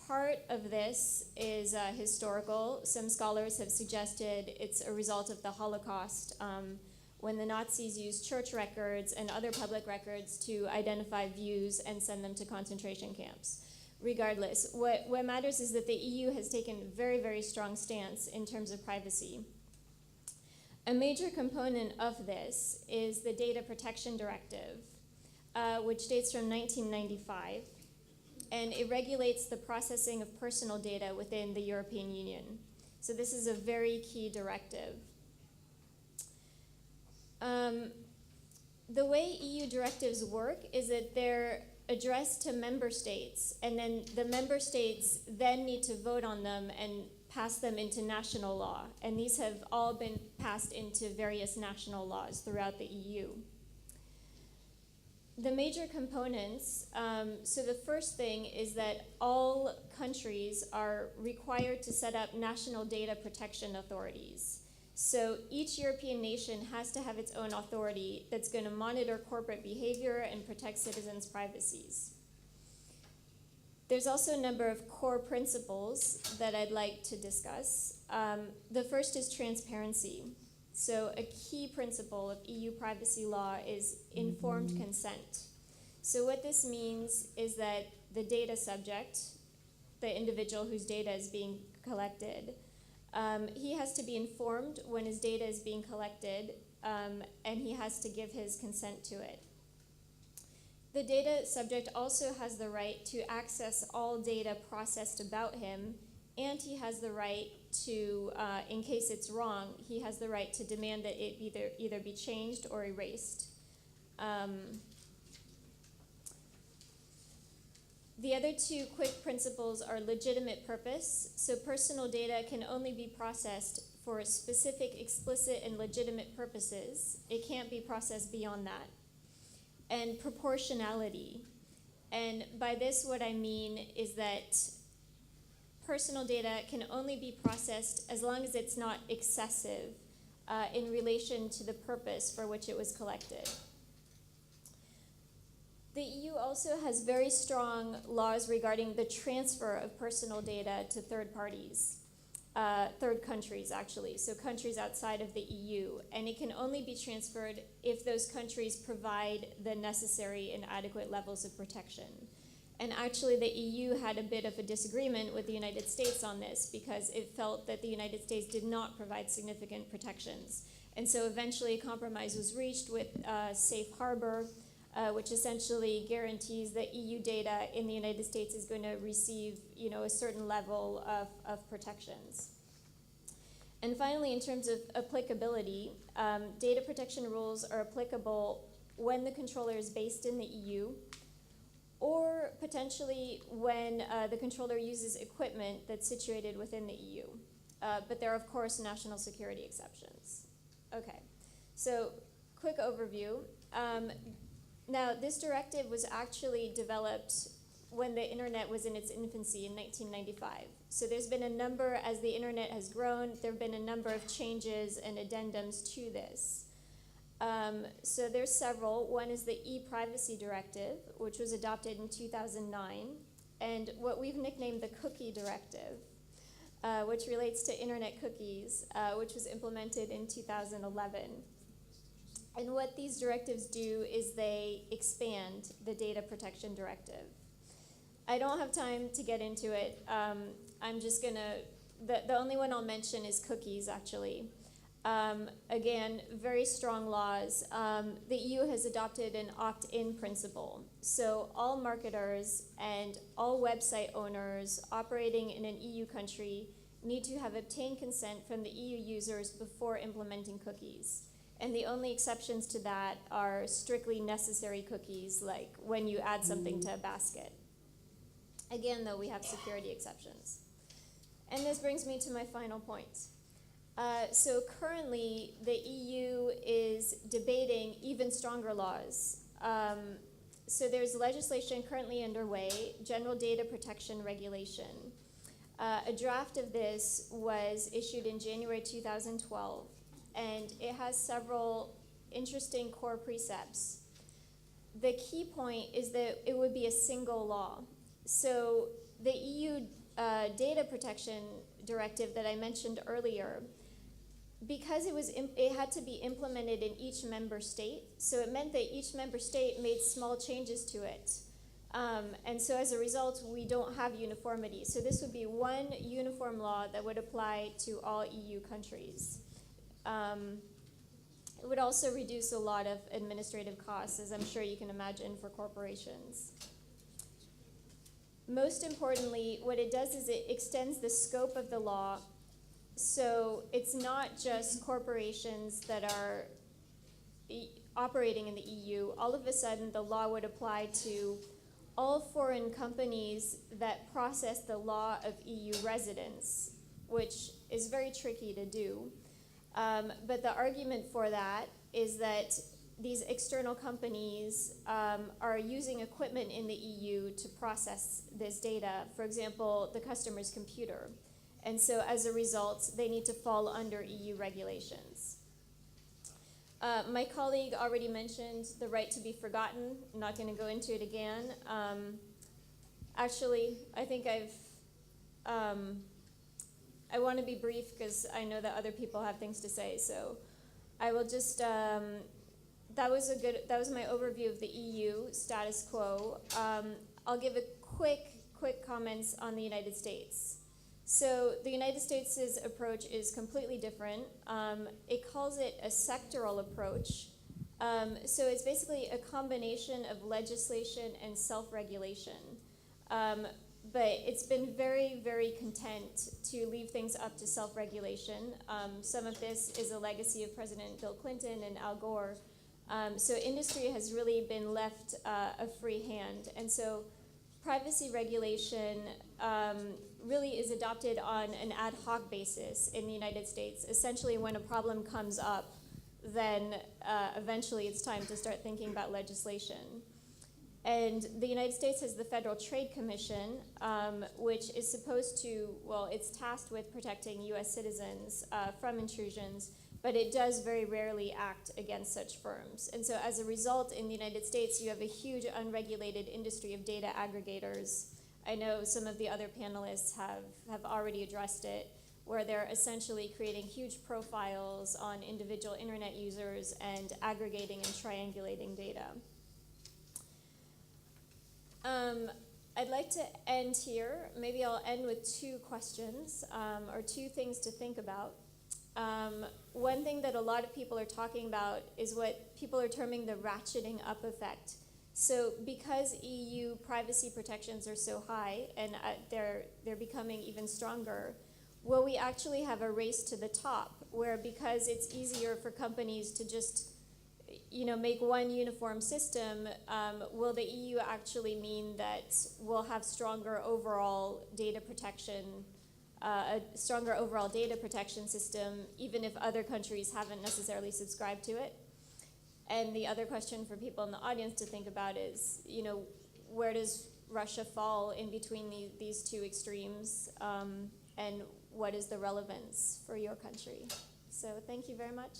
S2: Part of this is historical. Some scholars have suggested it's a result of the Holocaust, when the Nazis used church records and other public records to identify views and send them to concentration camps. Regardless, what matters is that the EU has taken a very, very strong stance in terms of privacy. A major component of this is the Data Protection Directive, which dates from 1995, and it regulates the processing of personal data within the European Union. So this is a very key directive. The way EU directives work is that they're addressed to member states, and then the member states then need to vote on them and pass them into national law. And these have all been passed into various national laws throughout the EU. The major components, so the first thing is that all countries are required to set up national data protection authorities. So each European nation has to have its own authority that's going to monitor corporate behavior and protect citizens' privacies. There's also a number of core principles that I'd like to discuss. The first is transparency. So a key principle of EU privacy law is informed consent. So what this means is that the data subject, the individual whose data is being collected, he has to be informed when his data is being collected, and he has to give his consent to it. The data subject also has the right to access all data processed about him, and he has the right to, in case it's wrong, he has the right to demand that it either be changed or erased. The other two quick principles are legitimate purpose. So personal data can only be processed for specific, explicit, and legitimate purposes. It can't be processed beyond that. And proportionality. And by this, what I mean is that personal data can only be processed as long as it's not excessive in relation to the purpose for which it was collected. The EU also has very strong laws regarding the transfer of personal data to third parties, third countries actually, so countries outside of the EU. And it can only be transferred if those countries provide the necessary and adequate levels of protection. And actually the EU had a bit of a disagreement with the United States on this because it felt that the United States did not provide significant protections. And so eventually a compromise was reached with Safe Harbor, which essentially guarantees that EU data in the United States is going to receive, a certain level of protections. And finally, in terms of applicability, data protection rules are applicable when the controller is based in the EU, or potentially when the controller uses equipment that's situated within the EU. But there are, of course, national security exceptions. Okay, so quick overview. Now, this directive was actually developed when the internet was in its infancy in 1995. So there's been a number, as the internet has grown, there have been a number of changes and addendums to this. So there's several. One is the e-privacy directive, which was adopted in 2009, and what we've nicknamed the cookie directive, which relates to internet cookies, which was implemented in 2011. And what these directives do is they expand the data protection directive. I don't have time to get into it. I'm just gonna, the only one I'll mention is cookies, actually. Again, very strong laws. The EU has adopted an opt-in principle. So all marketers and all website owners operating in an EU country need to have obtained consent from the EU users before implementing cookies. And the only exceptions to that are strictly necessary cookies, like when you add something to a basket. Again, though, we have security exceptions. And this brings me to my final point. So currently, the EU is debating even stronger laws. So there's legislation currently underway, General Data Protection Regulation. A draft of this was issued in January 2012, and it has several interesting core precepts. The key point is that it would be a single law. So the EU Data Protection Directive that I mentioned earlier, because it had to be implemented in each member state, so it meant that each member state made small changes to it. And so as a result, we don't have uniformity. So this would be one uniform law that would apply to all EU countries. It would also reduce a lot of administrative costs, as I'm sure you can imagine, for corporations. Most importantly, what it does is it extends the scope of the law. So it's not just corporations that are operating in the EU. All of a sudden, the law would apply to all foreign companies that process the law of EU residents, which is very tricky to do. But the argument for that is that these external companies are using equipment in the EU to process this data, for example, the customer's computer. And so as a result, they need to fall under EU regulations. My colleague already mentioned the right to be forgotten. I'm not going to go into it again. Actually, I think I want to be brief because I know that other people have things to say. So I will just, that was my overview of the EU status quo. I'll give a quick comments on the United States. So the United States' approach is completely different. It calls it a sectoral approach. So it's basically a combination of legislation and self-regulation. But it's been very, very content to leave things up to self-regulation. Some of this is a legacy of President Bill Clinton and Al Gore. So industry has really been left a free hand. And so privacy regulation really is adopted on an ad hoc basis in the United States. Essentially, when a problem comes up, then eventually it's time to start thinking about legislation. And the United States has the Federal Trade Commission, which is supposed to, well, it's tasked with protecting US citizens from intrusions, but it does very rarely act against such firms. And so as a result, in the United States, you have a huge unregulated industry of data aggregators. I know some of the other panelists have already addressed it, where they're essentially creating huge profiles on individual internet users and aggregating and triangulating data. I'd like to end here. Maybe I'll end with two questions or two things to think about. One thing that a lot of people are talking about is what people are terming the ratcheting up effect. So because EU privacy protections are so high and they're becoming even stronger, will we actually have a race to the top where because it's easier for companies to just make one uniform system, will the EU actually mean that we'll have stronger overall data protection, a stronger overall data protection system, even if other countries haven't necessarily subscribed to it? And the other question for people in the audience to think about is, where does Russia fall in between these two extremes, and what is the relevance for your country? So thank you very much.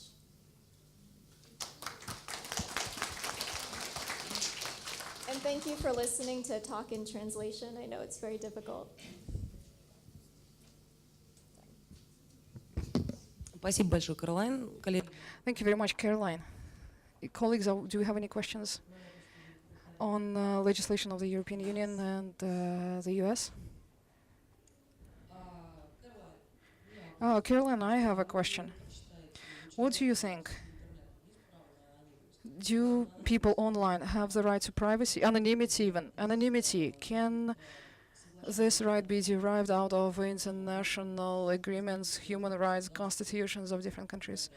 S2: And thank you for listening to Talk in Translation. I know it's very difficult.
S3: Спасибо большое, Каролайн.
S1: Thank you very much, Caroline. Colleagues, do you have any questions on legislation of the European Union and the US? Caroline, I have a question. What do you think? Do people online have the right to privacy, anonymity even? Anonymity, can this right be derived out of international agreements, human rights, constitutions of different countries?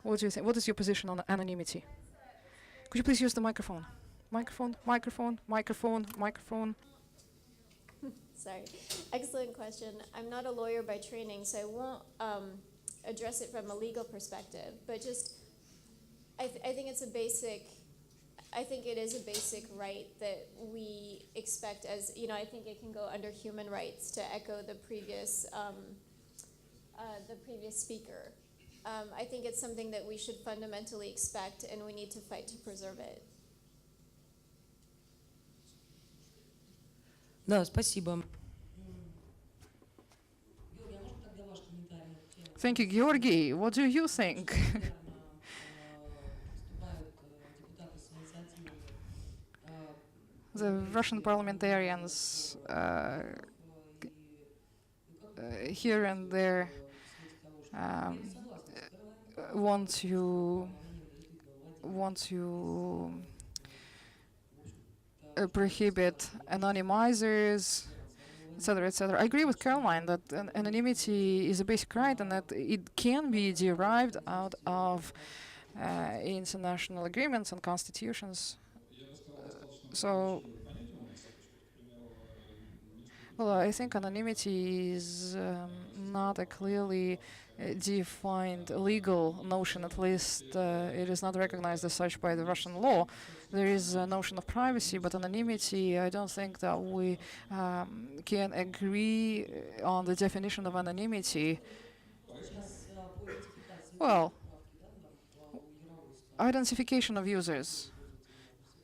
S1: What do you think? What is your position on anonymity? Could you please use the microphone? Microphone.
S2: Sorry. Excellent question. I'm not a lawyer by training, so I won't address it from a legal perspective, but just I think it's a basic. I think it is a basic right that we expect as, I think it can go under human rights, to echo the previous speaker. I think it's something that we should fundamentally expect, and we need to fight to preserve it.
S3: Да, спасибо.
S1: Thank you, Georgy. What do you think? The Russian parliamentarians here and there want to prohibit anonymizers, etc., etc. I agree with Caroline that anonymity is a basic right and that it can be derived out of international agreements and constitutions. Well, I think anonymity is not a clearly defined legal notion, at least it is not recognized as such by the Russian law. There is a notion of privacy, but anonymity, I don't think that we can agree on the definition of anonymity. Well, identification of users.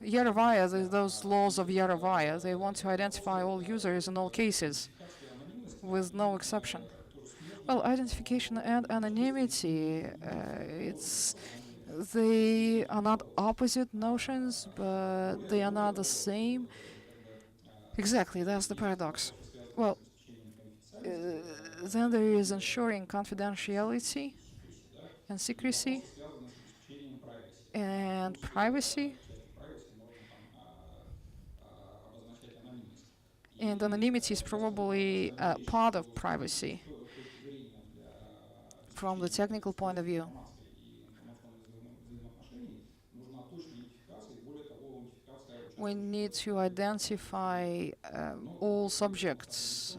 S1: Yarovaya, those laws of Yarovaya, they want to identify all users in all cases, with no exception. Well, identification and anonymity, they are not opposite notions, but they are not the same. Exactly, that's the paradox. Well, then there is ensuring confidentiality and secrecy and privacy. And anonymity is probably part of privacy from the technical point of view. We need to identify all subjects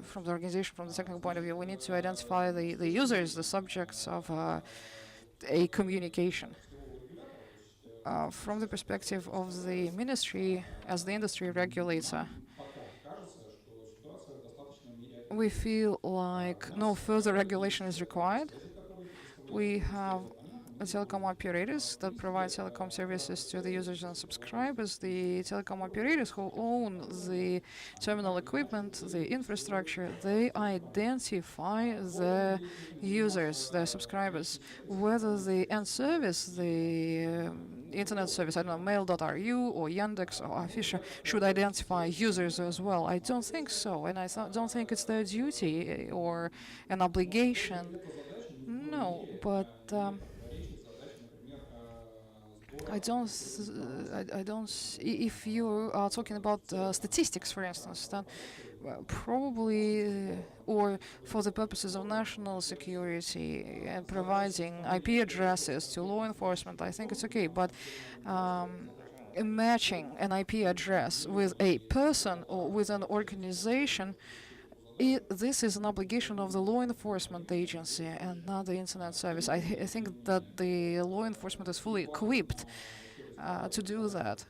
S1: from the organization, from the technical point of view. We need to identify the users, the subjects of a communication. From the perspective of the ministry, as the industry regulator, we feel like no further regulation is required. We have telecom operators that provide telecom services to the users and subscribers, the telecom operators who own the terminal equipment, the infrastructure, they identify the users, the subscribers, whether the end service, the internet service, I don't know, mail.ru or Yandex or Afisha should identify users as well. I don't think so, and I don't think it's their duty or an obligation. No, but I don't. If you are talking about statistics, for instance, then probably, or for the purposes of national security and providing IP addresses to law enforcement, I think it's okay. But matching an IP address with a person or with an organization, this is an obligation of the law enforcement agency and not the internet service. I think that the law enforcement is fully equipped to do that.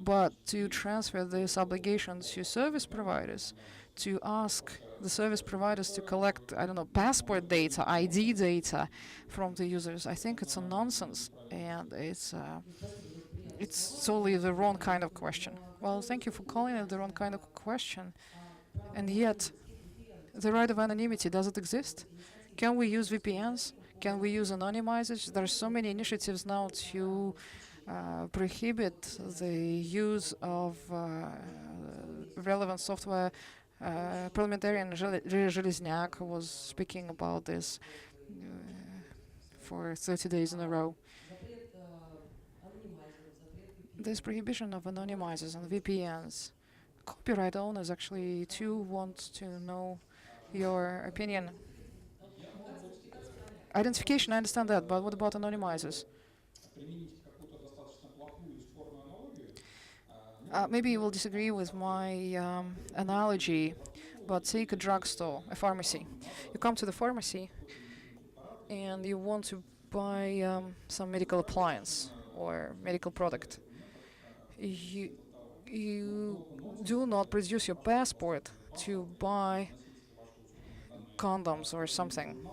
S1: But to transfer this obligation to service providers, to ask the service providers to collect, I don't know, passport data, ID data from the users, I think it's a nonsense, and it's totally the wrong kind of question. Well, thank you for calling it the wrong kind of question. And yet, the right of anonymity, does it exist? Can we use VPNs? Can we use anonymizers? There are so many initiatives now to prohibit the use of relevant software. Parliamentarian Zhelezniak was speaking about this for 30 days in a row. This prohibition of anonymizers and VPNs. Copyright owners actually too want to know your opinion. Identification, I understand that, but what about anonymizers? Maybe you will disagree with my analogy, but take a drugstore, a pharmacy. You come to the pharmacy and you want to buy some medical appliance or medical product. You do not produce your passport to buy condoms or something,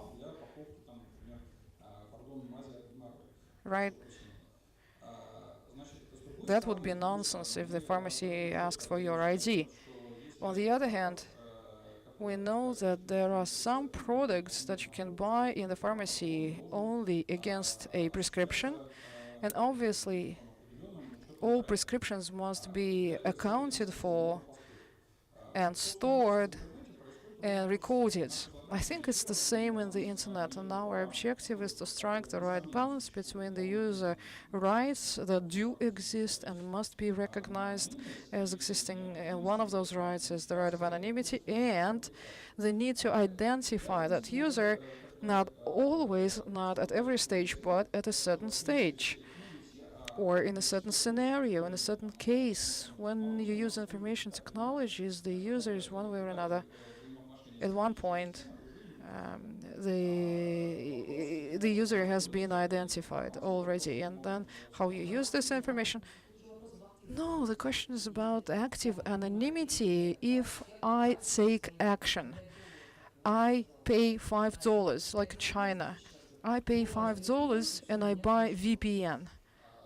S1: right? That would be nonsense if the pharmacy asks for your ID. On the other hand, we know that there are some products that you can buy in the pharmacy only against a prescription, and obviously all prescriptions must be accounted for and stored and recorded. I think it's the same in the internet, and our objective is to strike the right balance between the user rights that do exist and must be recognized as existing. And one of those rights is the right of anonymity and the need to identify that user, not always, not at every stage, but at a certain stage, or in a certain scenario, in a certain case. When you use information technologies, the user is one way or another. At one point, the user has been identified already, and then how you use this information. No, the question is about active anonymity. If I take action, I pay $5, like China. I pay $5 and I buy VPN.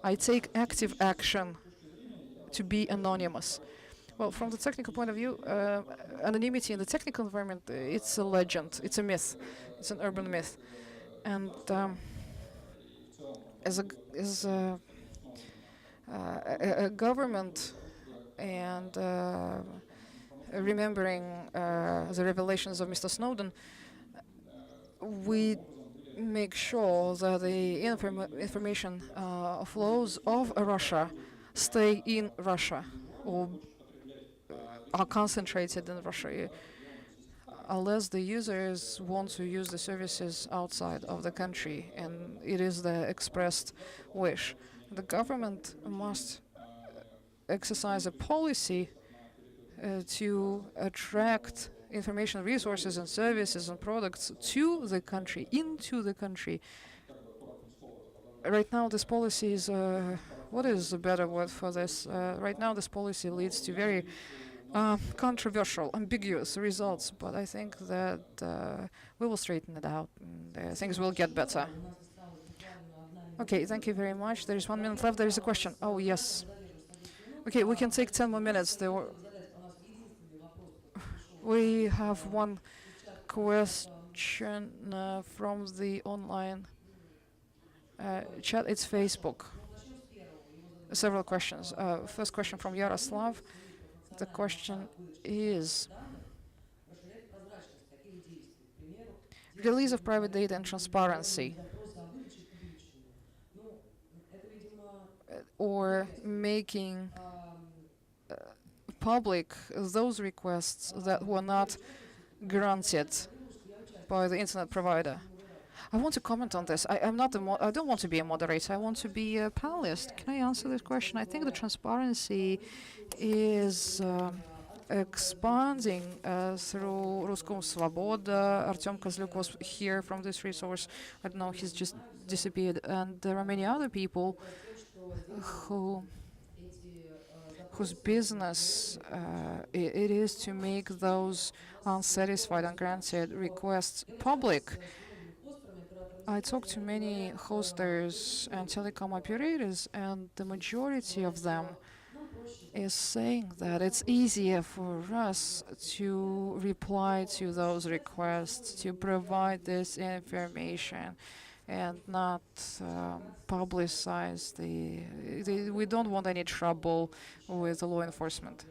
S1: I take active action to be anonymous. Well, from the technical point of view, anonymity in the technical environment, it's a legend, it's a myth, it's an urban myth. And as a government, and remembering the revelations of Mr. Snowden, we make sure that the information flows of Russia stay in Russia, or are concentrated in Russia, unless the users want to use the services outside of the country, and it is the expressed wish. The government must exercise a policy to attract information resources and services and products to the country, into the country. Right now, this policy is, what is a better word for this? Right now, this policy leads to very controversial, ambiguous results, but I think that we will straighten it out and things will get better. Okay, thank you very much. There is 1 minute left. There is a question. Oh, yes. Okay, we can take 10 more minutes. We have one question from the online chat. It's Facebook. Several questions. First question from Yaroslav. The question is release of private data and transparency, or making public those requests that were not granted by the internet provider. I want to comment on this. I don't want to be a moderator. I want to be a panelist. Can I answer this question? I think the transparency is expanding through Ruskom Svoboda. Artem Kozlyuk was here from this resource. I don't know, he's just disappeared. And there are many other people whose business it is to make those unsatisfied, ungranted requests public. I talked to many hosters and telecom operators, and the majority of them is saying that it's easier for us to reply to those requests, to provide this information, and not publicize we don't want any trouble with the law enforcement.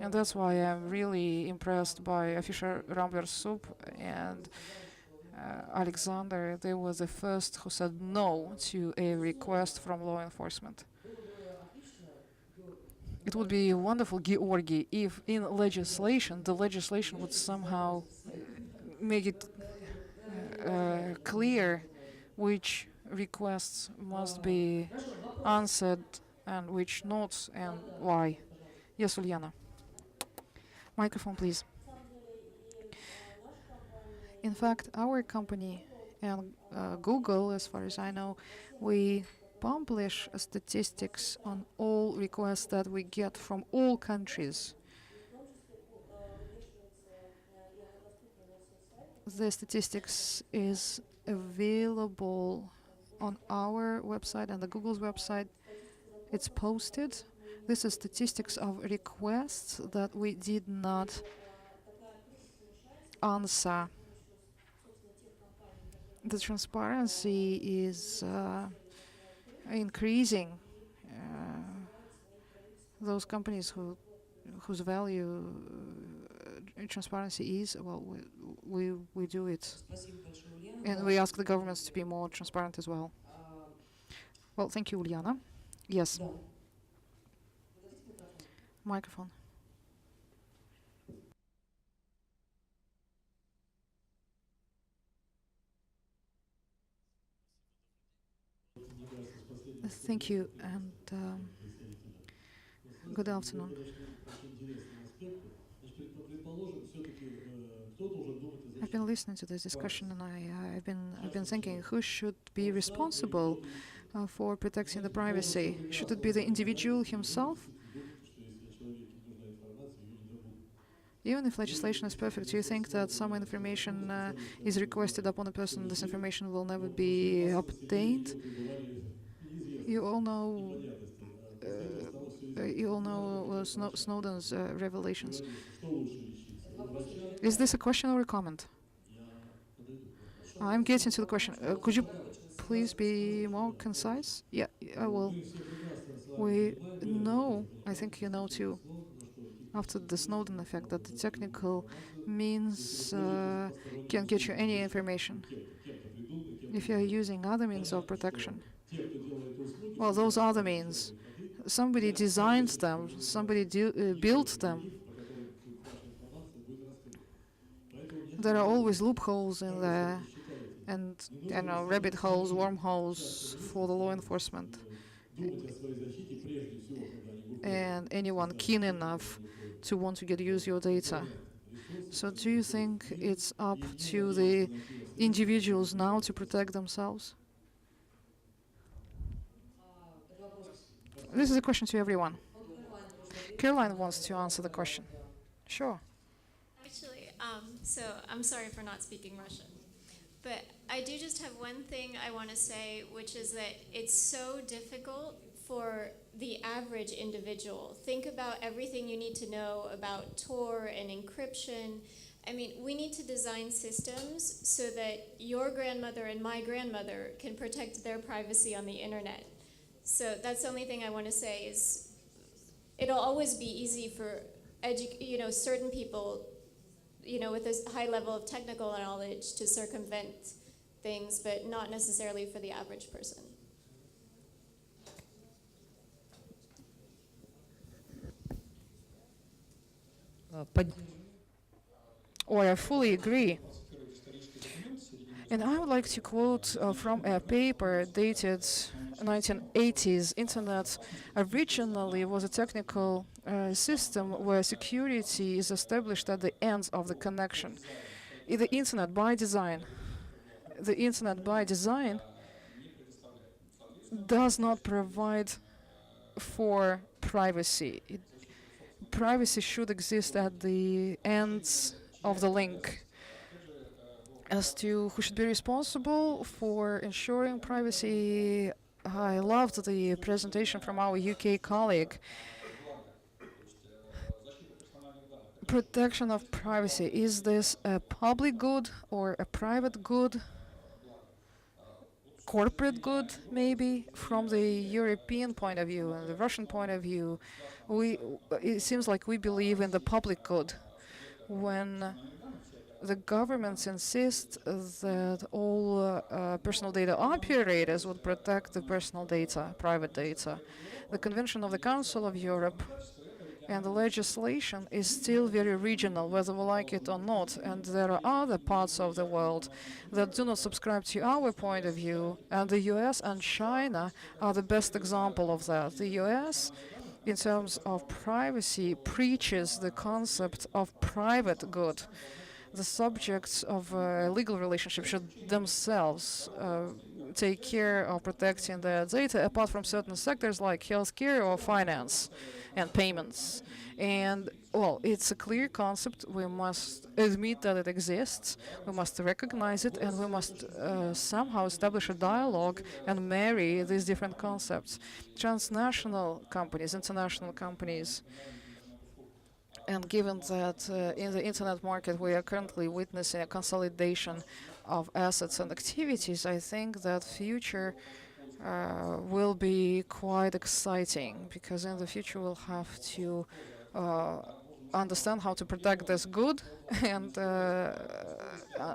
S1: And that's why I'm really impressed by Fisher Rambler Soup and Alexander. They were the first who said no to a request from law enforcement. It would be wonderful, Georgy, if in legislation, the legislation would somehow make it clear which requests must be answered and which not, and why. Yes, Uliana. Microphone, please. In fact, our company and Google, as far as I know, we publish statistics on all requests that we get from all countries. The statistics is available on our website and the Google's website. It's posted. This is statistics of requests that we did not answer. The transparency is increasing. Those companies whose value transparency is, well, we do it. And we ask the governments to be more transparent as well. Well, thank you, Uliana. Yes. Microphone. Thank you, and good afternoon. I've been listening to this discussion, and I've been thinking, who should be responsible for protecting the privacy? Should it be the individual himself? Even if legislation is perfect, do you think that some information is requested upon a person, this information will never be obtained? You all know Snowden's revelations. Is this a question or a comment? I'm getting to the question. Could you please be more concise? Yeah, I will. We know, I think you know too, after the Snowden effect, that the technical means can get you any information. If you are using other means of protection, well, those other means, somebody designed them, somebody built them. There are always loopholes in there, and rabbit holes, wormholes for the law enforcement. And anyone keen enough to want to use your data. So do you think it's up to the individuals now to protect themselves? This is a question to everyone. Caroline wants to answer the question. Sure.
S2: Actually, so I'm sorry for not speaking Russian. But I do just have one thing I want to say, which is that it's so difficult for the average individual. Think about everything you need to know about Tor and encryption. I mean, we need to design systems so that your grandmother and my grandmother can protect their privacy on the internet. So that's the only thing I want to say is it'll always be easy for certain people, with this high level of technical knowledge to circumvent things, but not necessarily for the average person.
S1: Or I fully agree. And I would like to quote from a paper dated 1980s. Internet originally was a technical system where security is established at the ends of the connection. The internet by design does not provide for privacy. Privacy should exist at the ends of the link. As to who should be responsible for ensuring privacy, I loved the presentation from our UK colleague. Protection of privacy, is this a public good or a private good? Corporate good, maybe? From the European point of view and the Russian point of view, it seems like we believe in the public good. When the governments insist that all personal data operators would protect the personal data, private data, the Convention of the Council of Europe and the legislation is still very regional, whether we like it or not. And there are other parts of the world that do not subscribe to our point of view. And the US and China are the best example of that. The US, in terms of privacy, preaches the concept of private good. The subjects of a legal relationship should themselves take care of protecting their data, apart from certain sectors like healthcare or finance and payments. And, well, it's a clear concept. We must admit that it exists. We must recognize it, and we must somehow establish a dialogue and marry these different concepts. Transnational companies, international companies. And given that in the internet market we are currently witnessing a consolidation of assets and activities, I think that future will be quite exciting, because in the future we'll have to understand how to protect this good and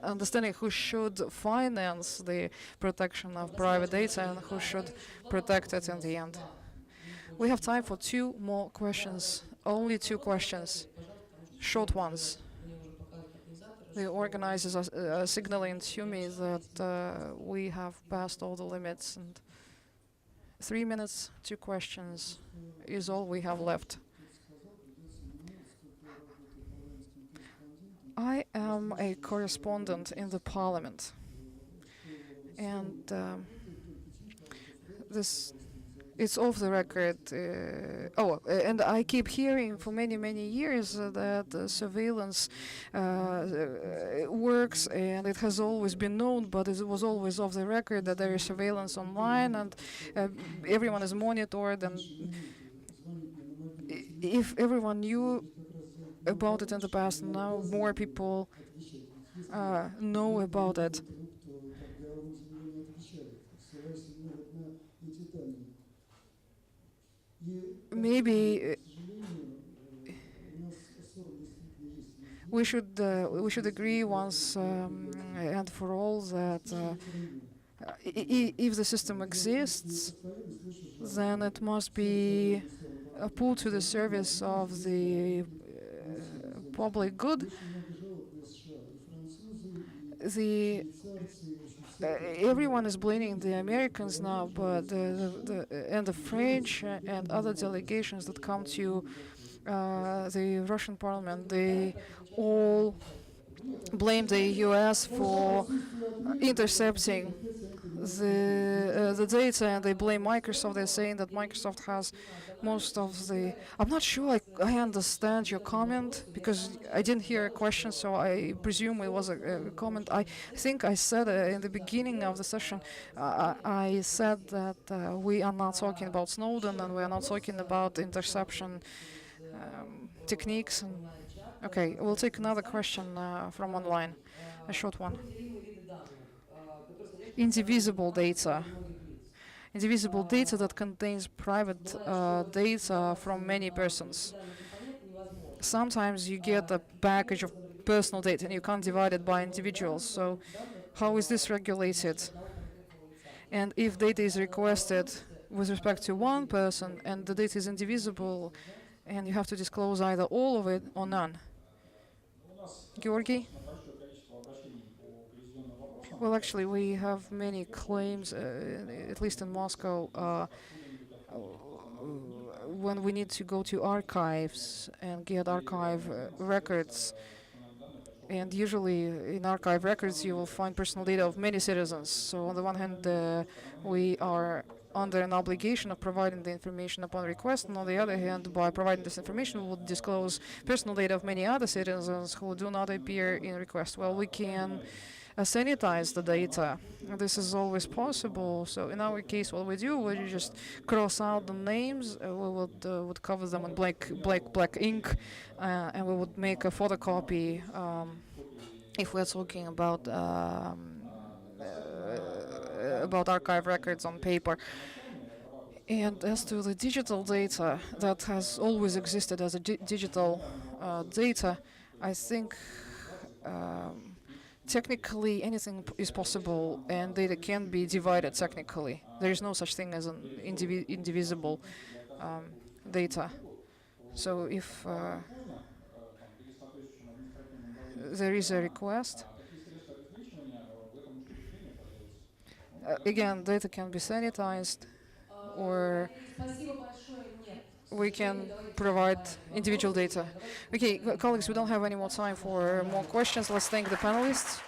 S1: understanding who should finance the protection of private data and who should protect it in the end. We have time for 2 more questions. Only 2 questions, short ones. The organizers are signaling to me that we have passed all the limits, and 3 minutes, 2 questions is all we have left. I am a correspondent in the parliament, and it's off the record. And I keep hearing for many, many years that surveillance works, and it has always been known, but it was always off the record that there is surveillance online, and everyone is monitored. And if everyone knew about it in the past, now more people know about it. Maybe we should agree once and for all that if the system exists, then it must be put to the service of the public good. Everyone is blaming the Americans now, but the French and other delegations that come to the Russian parliament, they all blame the US for intercepting the data and they blame Microsoft. They're saying that Microsoft has most of the. I'm not sure I understand your comment because I didn't hear a question, so I presume it was a comment. I think I said in the beginning of the session, I said that we are not talking about Snowden and we are not talking about interception techniques. And okay, we'll take another question from online, a short one. Indivisible data. Indivisible data that contains private data from many persons. Sometimes you get a package of personal data and you can't divide it by individuals. So how is this regulated? And if data is requested with respect to one person and the data is indivisible and you have to disclose either all of it or none? Georgy? Well, actually, we have many claims, at least in Moscow, when we need to go to archives and get archive records. And usually in archive records, you will find personal data of many citizens. So on the one hand, we are under an obligation of providing the information upon request, and on the other hand, by providing this information, we will disclose personal data of many other citizens who do not appear in request. Well, we can sanitize the data. This is always possible. So in our case, what we do, we just cross out the names. We would cover them in black ink, and we would make a photocopy if we're talking about archive records on paper. And as to the digital data that has always existed as a digital data, I think technically anything is possible and data can be divided technically. There is no such thing as an indivisible data. So if there is a request, again, data can be sanitized, or we can provide individual data. Okay, colleagues, we don't have any more time for more questions. Let's thank the panelists.